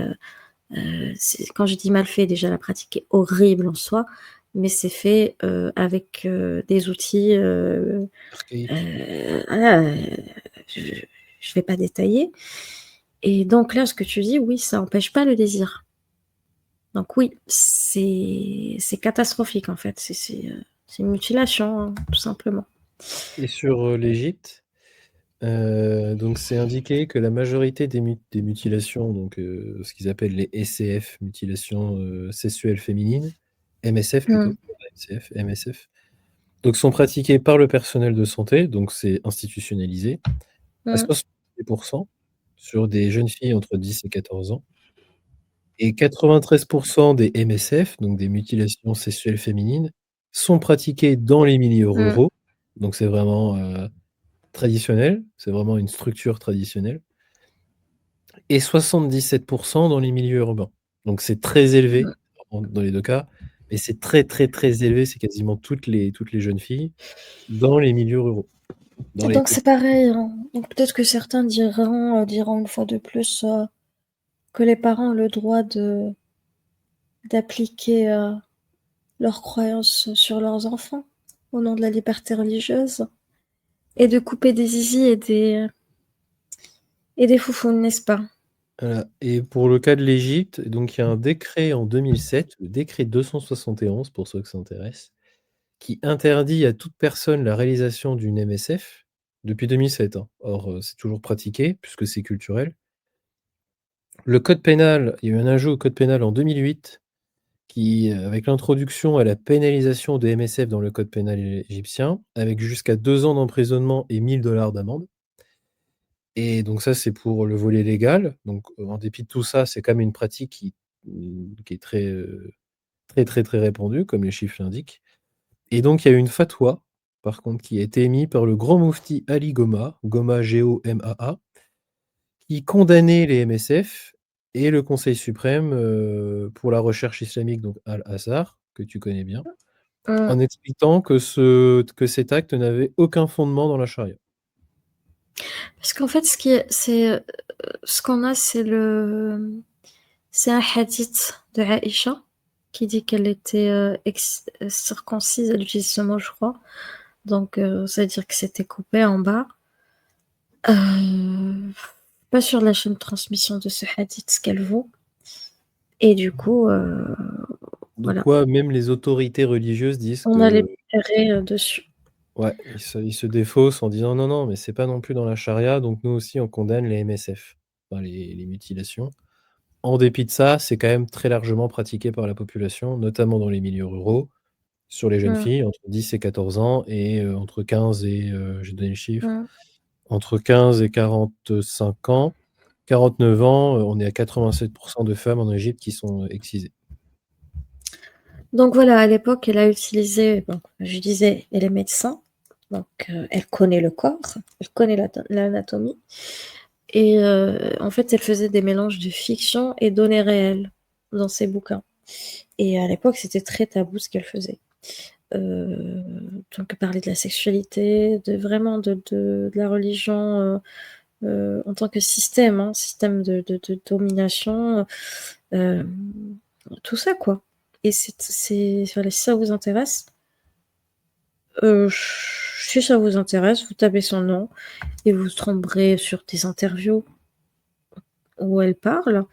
Quand je dis mal fait, déjà, la pratique est horrible en soi, mais c'est fait avec des outils. Je vais pas détailler. Et donc là, ce que tu dis, oui, ça n'empêche pas le désir. Donc oui, c'est catastrophique en fait. C'est une mutilation, hein, tout simplement. Et sur l'Égypte, Donc c'est indiqué que la majorité des mutilations, donc ce qu'ils appellent les SCF, mutilations sexuelles féminines, MSF plutôt, Mm. pas MCF, MSF, donc sont pratiquées par le personnel de santé, donc c'est institutionnalisé, à Mm. 70% sur des jeunes filles entre 10 et 14 ans. Et 93% des MSF, donc des mutilations sexuelles féminines, sont pratiquées dans les milieux Mm. ruraux. Donc c'est vraiment traditionnel, c'est vraiment une structure traditionnelle. Et 77% dans les milieux urbains. Donc c'est très élevé dans les deux cas, mais c'est très, très, très élevé, c'est quasiment toutes les jeunes filles dans les milieux ruraux. Dans les Donc c'est pareil, hein. Donc peut-être que certains diront une fois de plus que les parents ont le droit d'appliquer leurs croyances sur leurs enfants au nom de la liberté religieuse et de couper des zizis et des foufounes, n'est-ce pas? Voilà. Et pour le cas de l'Égypte, donc il y a un décret en 2007, le décret 271 pour ceux que ça intéresse, qui interdit à toute personne la réalisation d'une MSF depuis 2007, hein. Or, c'est toujours pratiqué puisque c'est culturel. Le code pénal, il y a eu un ajout au code pénal en 2008 qui, avec l'introduction à la pénalisation des MSF dans le code pénal égyptien, avec jusqu'à 2 ans d'emprisonnement et 1 000 $ d'amende. Et donc ça, c'est pour le volet légal. Donc, en dépit de tout ça, c'est quand même une pratique qui est très, très, très, très répandue, comme les chiffres l'indiquent. Et donc il y a eu une fatwa, par contre, qui a été émise par le grand moufti Ali Goma, Goma G-O-M-A-A, qui condamnait les MSF et le Conseil suprême pour la recherche islamique, donc Al-Azhar, que tu connais bien, en expliquant que cet acte n'avait aucun fondement dans la charia. Parce qu'en fait, ce qu'on a, c'est un hadith de Aïcha qui dit qu'elle était circoncise, elle utilise ce mot, je crois. Donc, ça veut dire que c'était coupé en bas. Pas sur la chaîne de transmission de ce hadith ce qu'elle vaut. Et du coup, Donc voilà, quoi, même les autorités religieuses disent on a les que préférés dessus. ouais, ils se défaussent en disant: «Non, non, mais c'est pas non plus dans la charia, donc nous aussi on condamne les MSF», enfin les mutilations. En dépit de ça, c'est quand même très largement pratiqué par la population, notamment dans les milieux ruraux, sur les jeunes Mm, filles entre 10 et 14 ans et entre 15 et j'ai donné le chiffre, mm. entre 15 et 45 ans. 49 ans, on est à 87% de femmes en Égypte qui sont excisées. Donc voilà, à l'époque, elle a utilisé, donc, je disais, elle est médecin, donc elle connaît le corps, elle connaît l'anatomie, et en fait, elle faisait des mélanges de fiction et données réelles dans ses bouquins. Et à l'époque, c'était très tabou ce qu'elle faisait. Donc parler de la sexualité, de la religion en tant que système, hein, système de domination, tout ça quoi. Et voilà, si ça vous intéresse, si ça vous intéresse, vous tapez son nom et vous tomberez sur des interviews où elle parle.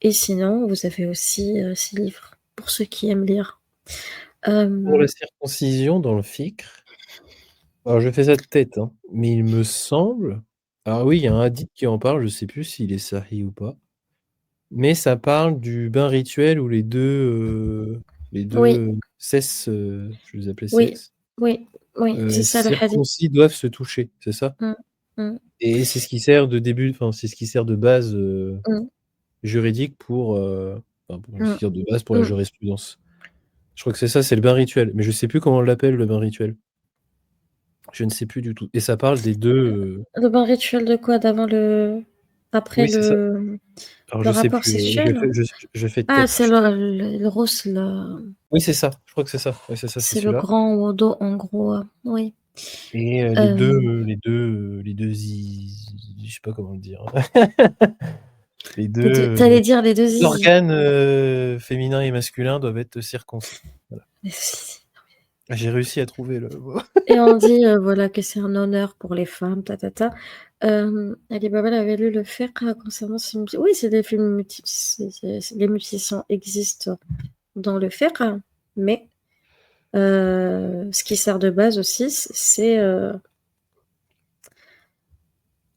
Et sinon, vous avez aussi ses livres pour ceux qui aiment lire. Pour la circoncision dans le fiqh, alors je fais ça de tête, hein, mais il me semble, alors oui, il y a un hadith qui en parle, je sais plus s'il est sahih ou pas, mais ça parle du bain rituel où les deux Oui, sexes, je les appelais oui, sexes, oui, oui, c'est ça le hadith. circoncis doivent se toucher, c'est ça? Mm, mm, Et c'est ce qui sert de début, enfin c'est ce qui sert de base mm, juridique pour, enfin pour mm, de base pour la mm. jurisprudence. Je crois que c'est ça, c'est le bain rituel, mais je sais plus comment on l'appelle le bain rituel. Je ne sais plus du tout. Et ça parle des deux. Le bain rituel de quoi? Après Oui, c'est ça. le Alors je sais rapport plus. sexuel? Je fais de Ah, tête. c'est le rose, Oui, c'est ça. Je crois que c'est ça. Oui, c'est ça, c'est c'est le celui-là. grand au dos, en gros. Oui. Et je sais pas comment le dire. Les T'allais dire les deux zizi. organes féminins et masculins doivent être circoncis. Voilà. J'ai réussi à trouver le mot. Et on dit voilà que c'est un honneur pour les femmes, tatata. Ali Baba elle avait lu le fiqh concernant oui, c'est des films les mutilations existent dans le fiqh, mais ce qui sert de base aussi, c'est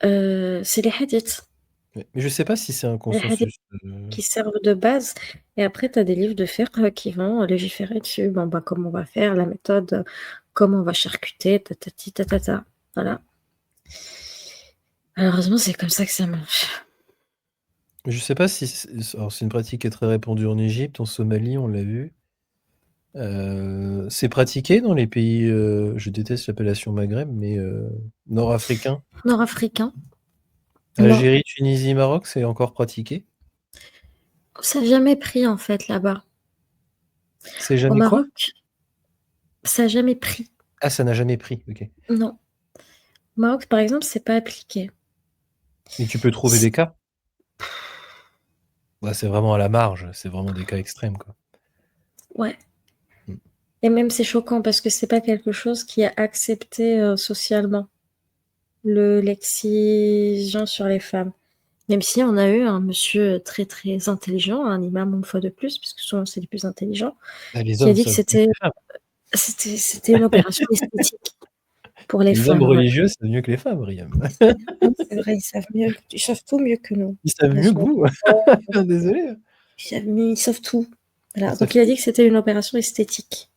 C'est les hadiths. Mais je sais pas si c'est un Les hadiths consensus. qui servent de base. Et après, tu as des livres de fiqh qui vont légiférer dessus. Bon, bah, comment on va faire, la méthode, comment on va charcuter, tatati, tatata. Voilà. Malheureusement, c'est comme ça que ça marche. Je sais pas si alors c'est une pratique qui est très répandue en Égypte, en Somalie, on l'a vu. C'est pratiqué dans les pays, je déteste l'appellation Maghreb, mais nord-africains. Nord-africain. Non, Algérie, Tunisie, Maroc, c'est encore pratiqué? ça n'a jamais pris en fait là-bas. C'est Au jamais quoi? Maroc, ça n'a jamais pris. Ah, ça n'a jamais pris, OK. Non. Au Maroc, par exemple, c'est pas appliqué. Mais tu peux trouver Si- des cas? Bah, c'est vraiment à la marge, c'est vraiment des cas extrêmes, quoi. Ouais. Mm. Et même c'est choquant parce que c'est pas quelque chose qui est accepté socialement. L'excision sur les femmes. Même si on a eu un monsieur très très intelligent, un imam une fois de plus, puisque souvent c'est les plus intelligents, Ah, les qui a hommes dit que savent mieux que les femmes. c'était une opération esthétique pour les Les hommes femmes. Ouais. religieux savent mieux que les femmes, Riam. Oui, c'est vrai, ils savent tout mieux que nous. Ils savent Bien mieux sûr. que vous. Désolé. Ils savent tout. Voilà. Ça Donc il a dit que c'était une opération esthétique.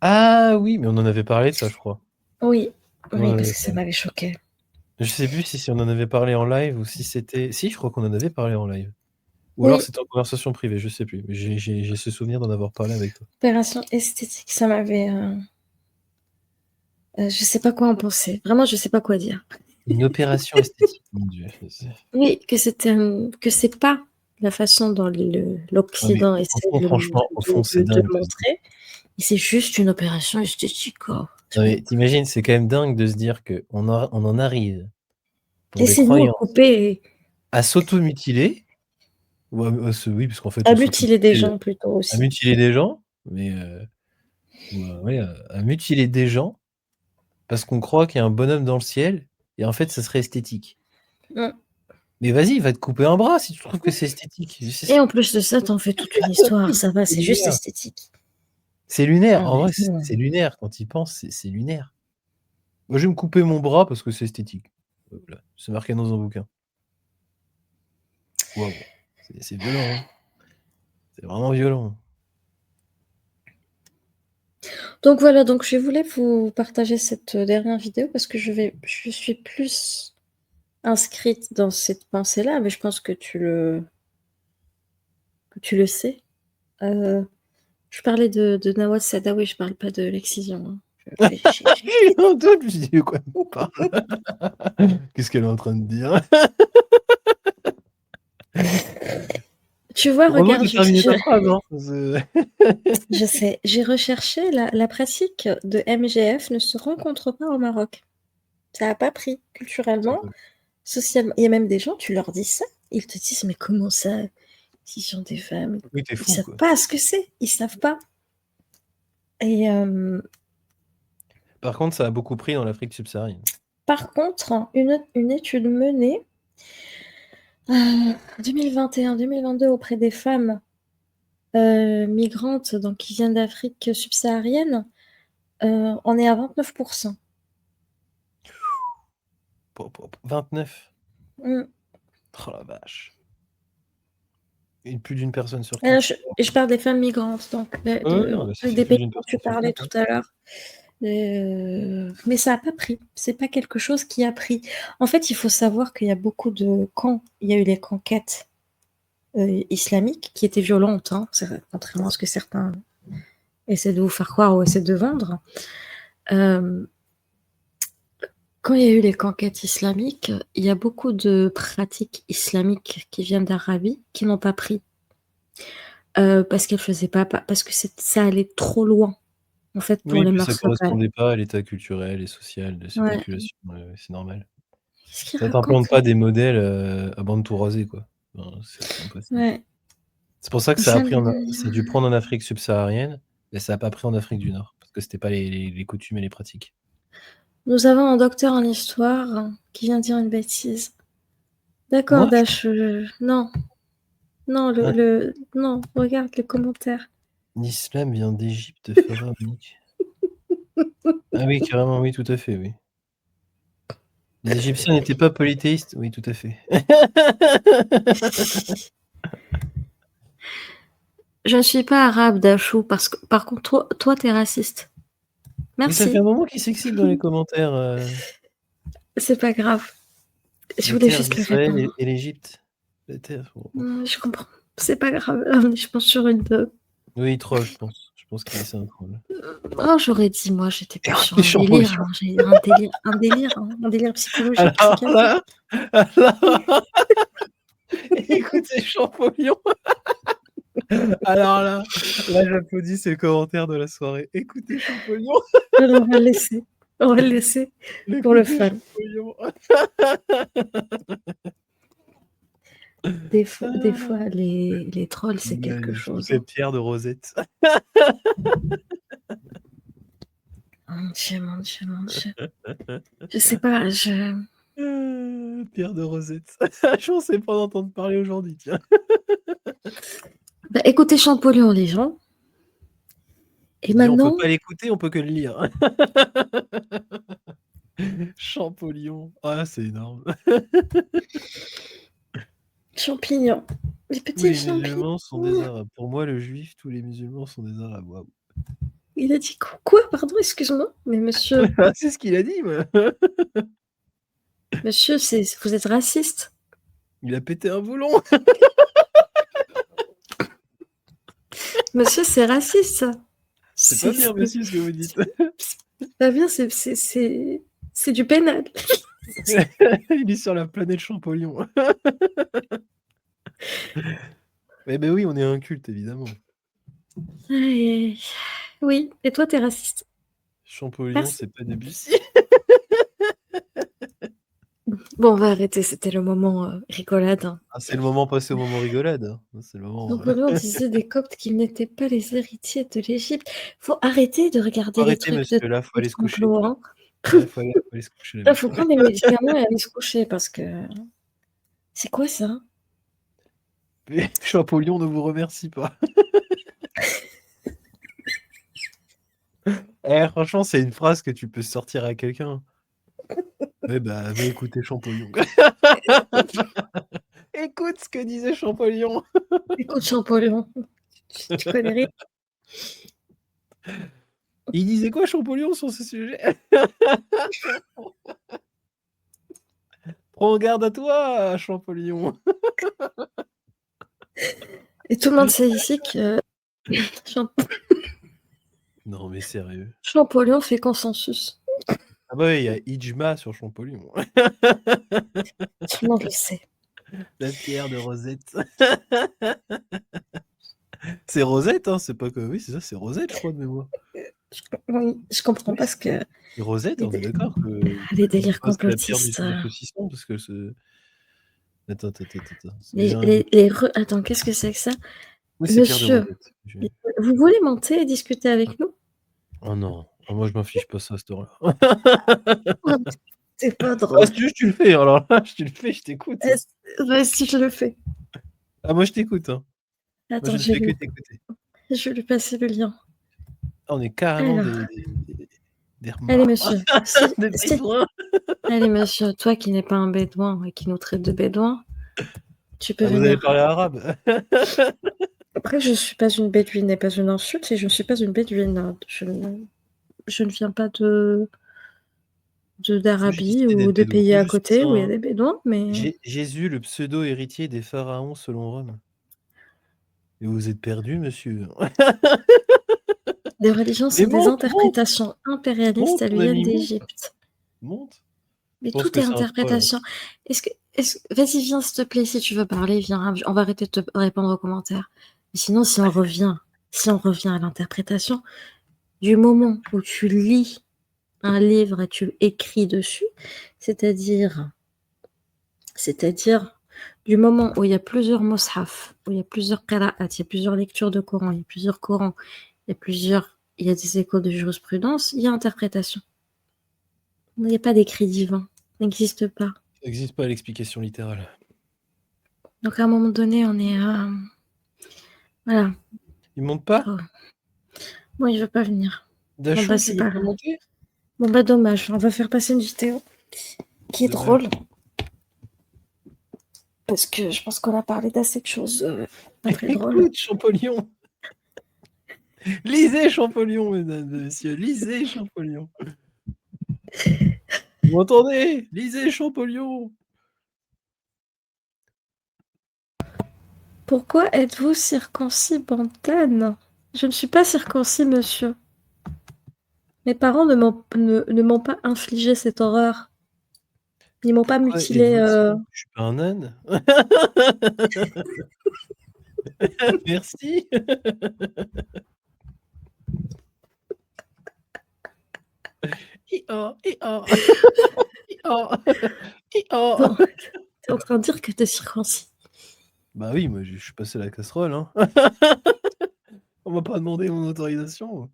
Ah oui, mais on en avait parlé de ça, je crois. Oui, oui, Ouais, parce ouais, que ça m'avait choqué. Je sais plus si on en avait parlé en live ou si c'était. Si, je crois qu'on en avait parlé en live. Ou Oui. alors c'était en conversation privée, je sais plus. Mais j'ai ce souvenir d'en avoir parlé avec toi. Opération esthétique, ça m'avait. Je sais pas quoi en penser. Vraiment, je sais pas quoi dire. Une opération esthétique, mon Dieu. Oui, que c'est pas la façon dont l'Occident essaie franchement, au fond, c'est de dingue. montrer. Et c'est juste une opération esthétique. Quoi. Non, mais t'imagines, c'est quand même dingue de se dire qu'on en arrive pour des Laissez-nous croyants couper, à s'auto-mutiler. Oui, parce qu'en fait, à on mutiler des s'auto-mutile gens plutôt à aussi. mutiler des gens, mais ouais, à mutiler des gens parce qu'on croit qu'il y a un bonhomme dans le ciel et en fait, ça serait esthétique. Mm. Mais vas-y, va te couper un bras si tu trouves que c'est esthétique. Et en plus de ça, t'en fais toute une histoire. Ça va, c'est juste esthétique. C'est lunaire. Ah, En vrai, mais non. c'est lunaire. Quand il pense, c'est lunaire. Moi, je vais me couper mon bras parce que c'est esthétique. Voilà. C'est marqué dans un bouquin. Waouh. C'est violent. Hein. C'est vraiment violent. Donc voilà, donc je voulais vous partager cette dernière vidéo parce que je suis plus inscrite dans cette pensée-là, mais je pense que tu le sais. Je parlais de Nawaz Sadawi, je parle pas de l'excision. Hein. J'ai eu un doute, je me suis dit, de quoi elle me parle? Qu'est-ce qu'elle est en train de dire? Tu vois, Heureusement regarde, que t'as terminé ta phrase, hein. je sais, j'ai recherché la pratique de MGF ne se rencontre pas au Maroc. Ça n'a pas pris culturellement, socialement. Il y a même des gens, tu leur dis ça, ils te disent mais comment ça, s'ils sont des femmes, Oui, t'es ils fou, savent quoi. pas ce que c'est, ils savent pas. Et Par contre, ça a beaucoup pris dans l'Afrique subsaharienne. par contre, une étude menée en 2021-2022 auprès des femmes migrantes donc, qui viennent d'Afrique subsaharienne, on est à 29%. 29. Mm. Oh la vache. Et plus d'une personne sur Alors, 4. je parle des femmes migrantes, donc C'est des plus pays d'une dont tu personne sur parlais 4. tout à l'heure. Mais ça n'a pas pris. C'est pas quelque chose qui a pris. En fait, il faut savoir qu'il y a beaucoup de quand il y a eu les conquêtes islamiques qui étaient violentes, hein, contrairement à ce que certains essaient de vous faire croire ou essaient de vendre. Quand il y a eu les conquêtes islamiques, il y a beaucoup de pratiques islamiques qui viennent d'Arabie qui n'ont pas pris. Parce qu'elles faisaient pas, parce que ça allait trop loin, en fait, pour les Oui, ça mœurs locales. correspondait pas à l'état culturel et social de ces Ouais. populations. C'est normal. Qu'est-ce qu'il Ça raconte? t'implante pas des modèles à bande tout rasée, quoi. Enfin, c'est impossible. Ouais. C'est pour ça que ça a dû prendre en Afrique subsaharienne, et ça n'a pas pris en Afrique du Nord, parce que c'était pas les coutumes et les pratiques. Nous avons un docteur en histoire qui vient dire une bêtise. D'accord, Moi Dash. Non. Non, non, regarde les commentaires. L'islam vient d'Égypte pharaonique. Ah oui, carrément, oui, tout à fait, oui. Les Égyptiens n'étaient pas polythéistes? Oui, tout à fait. Je ne suis pas arabe, Dachou, parce que par contre, toi, t'es raciste. Mais ça fait Merci. un moment qu'ils s'excitent dans les commentaires. C'est pas grave. Je La voulais terre juste lui d'Israël répondre. et l'Égypte. La terre. Je comprends. C'est pas grave. Je pense sur une. Oui, il troll, je pense. Je pense qu'il c'est un troll. Oh, j'aurais dit, moi, j'étais plus sur Les un délire. champollions. J'ai un délire psychologique, Alors psychiatrique. là, écoutez Champollion. Alors là, j'applaudis, c'est le commentaire de la soirée. Écoutez Champollion. Alors, on va le laisser. On va le laisser pour le fun. Champollion. Des fois, les trolls, c'est quelque chose. C'est Pierre de Rosette. Mon Dieu. Je sais pas, Pierre de Rosette. Je pensais pas d'entendre parler aujourd'hui, tiens. Bah, écoutez Champollion, les gens. Et On maintenant, peut pas l'écouter, on peut que le lire. Champollion. Ah, c'est énorme. champignons. Les petits Tous les champignons. musulmans sont des arabes. Pour moi, le juif, tous les musulmans sont des arabes. Waouh. Il a dit quoi? Pardon, excuse-moi. Mais monsieur, C'est ce qu'il a dit, moi. monsieur, vous êtes raciste. Il a pété un boulon. Monsieur, c'est raciste, ça. C'est pas bien, monsieur, ce que vous dites. C'est pas bien, c'est du pénal. Il est sur la planète Champollion. Mais ben oui, on est un culte, évidemment. Oui, et toi, t'es raciste. Champollion, Merci. c'est pas Debussy. Bon, on va arrêter, c'était le moment rigolade. Hein. Ah, c'est le moment passé au moment rigolade. Hein. C'est le moment. Donc on disait des Coptes qu'ils n'étaient pas les héritiers de l'Égypte. Faut arrêter de regarder les Arrêtez, trucs monsieur, de là, faut aller se coucher. Hein. Là, faut aller se coucher. Là, faut prendre des médicaments et aller se coucher parce que... C'est quoi ça? Champollion ne vous remercie pas. Franchement, c'est une phrase que tu peux sortir à quelqu'un. Ouais, bah, va écouter Champollion. Écoute ce que disait Champollion. Écoute, Champollion, tu connais rien. Il disait quoi, Champollion, sur ce sujet? Prends garde à toi, Champollion. Et tout le monde sait ici que Non, mais sérieux. Champollion fait consensus. Ah bah oui, il y a Ijma sur Champollion. Tout le monde le sait. La pierre de Rosette. C'est Rosette, hein, c'est pas que... Oui, c'est ça, c'est Rosette, je crois, de mémoire. Oui, je comprends Oui, pas ce que... Et Rosette, on est d'accord que... Les délires c'est la pierre complotistes. du saucisson, parce que c'est... Attends. Attends, qu'est-ce que c'est que ça? Oui, c'est Pierre de Monsieur, Rosette. vous voulez monter et discuter avec nous? Oh non, moi je m'affiche pas ça à cette heure-là. C'est pas drôle. Si tu veux, tu le fais, alors là, je t'écoute. Si je le fais. Ah, moi je t'écoute. Hein. Attends, moi, je ne fais que t'écouter. Je vais lui passer le lien. On est carrément Alors. des Allez, monsieur. des bédouins. Allez, monsieur, toi qui n'es pas un bédouin et qui nous traite de bédouin, tu peux venir. Vous avez parlé arabe. Après, je ne suis pas une bédouine n'est pas une insulte et je ne suis pas une bédouine. Je ne viens pas d'Arabie ou de pays à côté où il y a des bédouins, mais... Jésus, le pseudo-héritier des pharaons selon Rome. Et vous êtes perdu, monsieur. Les religions, c'est des interprétations impérialistes à l'UN d'Égypte. Monte. Mais tout est interprétation. Vas-y, viens, s'il te plaît, si tu veux parler, viens. On va arrêter de te répondre aux commentaires. Mais sinon, si on revient à l'interprétation, du moment où tu lis un livre et tu écris dessus, c'est-à-dire du moment où il y a plusieurs mushaf, où il y a plusieurs qira'at, il y a plusieurs lectures de Coran, il y a plusieurs Corans, il y a des écoles de jurisprudence, il y a interprétation. Il n'y a pas d'écrit divin, ça n'existe pas. Ça n'existe pas l'explication littérale. Donc à un moment donné, on est voilà. Il monte pas? Bon, il veut pas venir. Dachou, tu veux pas monter? Bon bah dommage, on va faire passer une vidéo. qui est De même. drôle. Parce que je pense qu'on a parlé d'assez de choses pas très drôles. Écoute, Champollion. Lisez Champollion, mesdames et messieurs. Lisez Champollion. Vous m'entendez? Lisez Champollion. Pourquoi êtes-vous circoncis, Bantan? Je ne suis pas circoncis, monsieur. Mes parents ne m'ont pas infligé cette horreur. Ils m'ont pas Pourquoi mutilé. êtes-vous Je suis pas un âne. Merci. I-oh, i-oh. I-oh. I-oh. Non, t'es en train de dire que t'es circoncis. Bah oui, moi je suis passé à la casserole. Hein. On m'a pas demandé mon autorisation.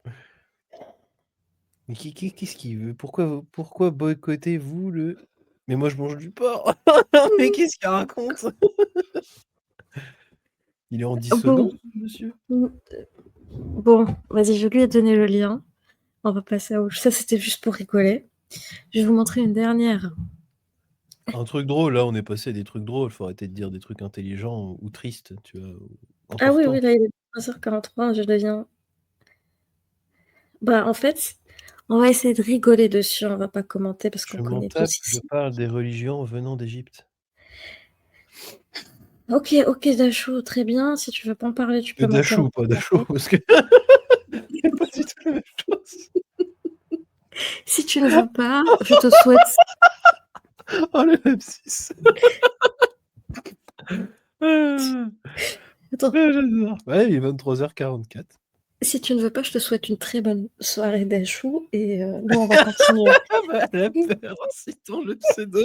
Mais qu'est-ce qu'il veut? Pourquoi boycottez-vous le... Mais moi je mange du porc. Mais qu'est-ce qu'il raconte? Il est en dissonance, monsieur. Bon, vas-y, je lui ai donné le lien. On va passer à autre chose. Ça, c'était juste pour rigoler. Je vais vous montrer une dernière. Un truc drôle, là on est passé à des trucs drôles. Faut arrêter de dire des trucs intelligents ou tristes, tu vois. Ah oui, Importants. oui, là, il est 13h43, je deviens... Bah, en fait, on va essayer de rigoler dessus, on va pas commenter parce Je qu'on m'en connaît tape, tous je ici. parle des religions venant d'Égypte. Ok, Dachou, très bien. Si tu veux pas en parler, tu peux Dachou, m'interrompre. pas Dachou, parce que c'est pas du tout la même chose. Si tu ne veux pas, je te souhaite... Oh, le lapsus. Attends, J'adore. Ouais, il est 23h44. si tu ne veux pas, je te souhaite une très bonne soirée Dachou et nous, on va continuer. Ah bah, la peur, citons le pseudo.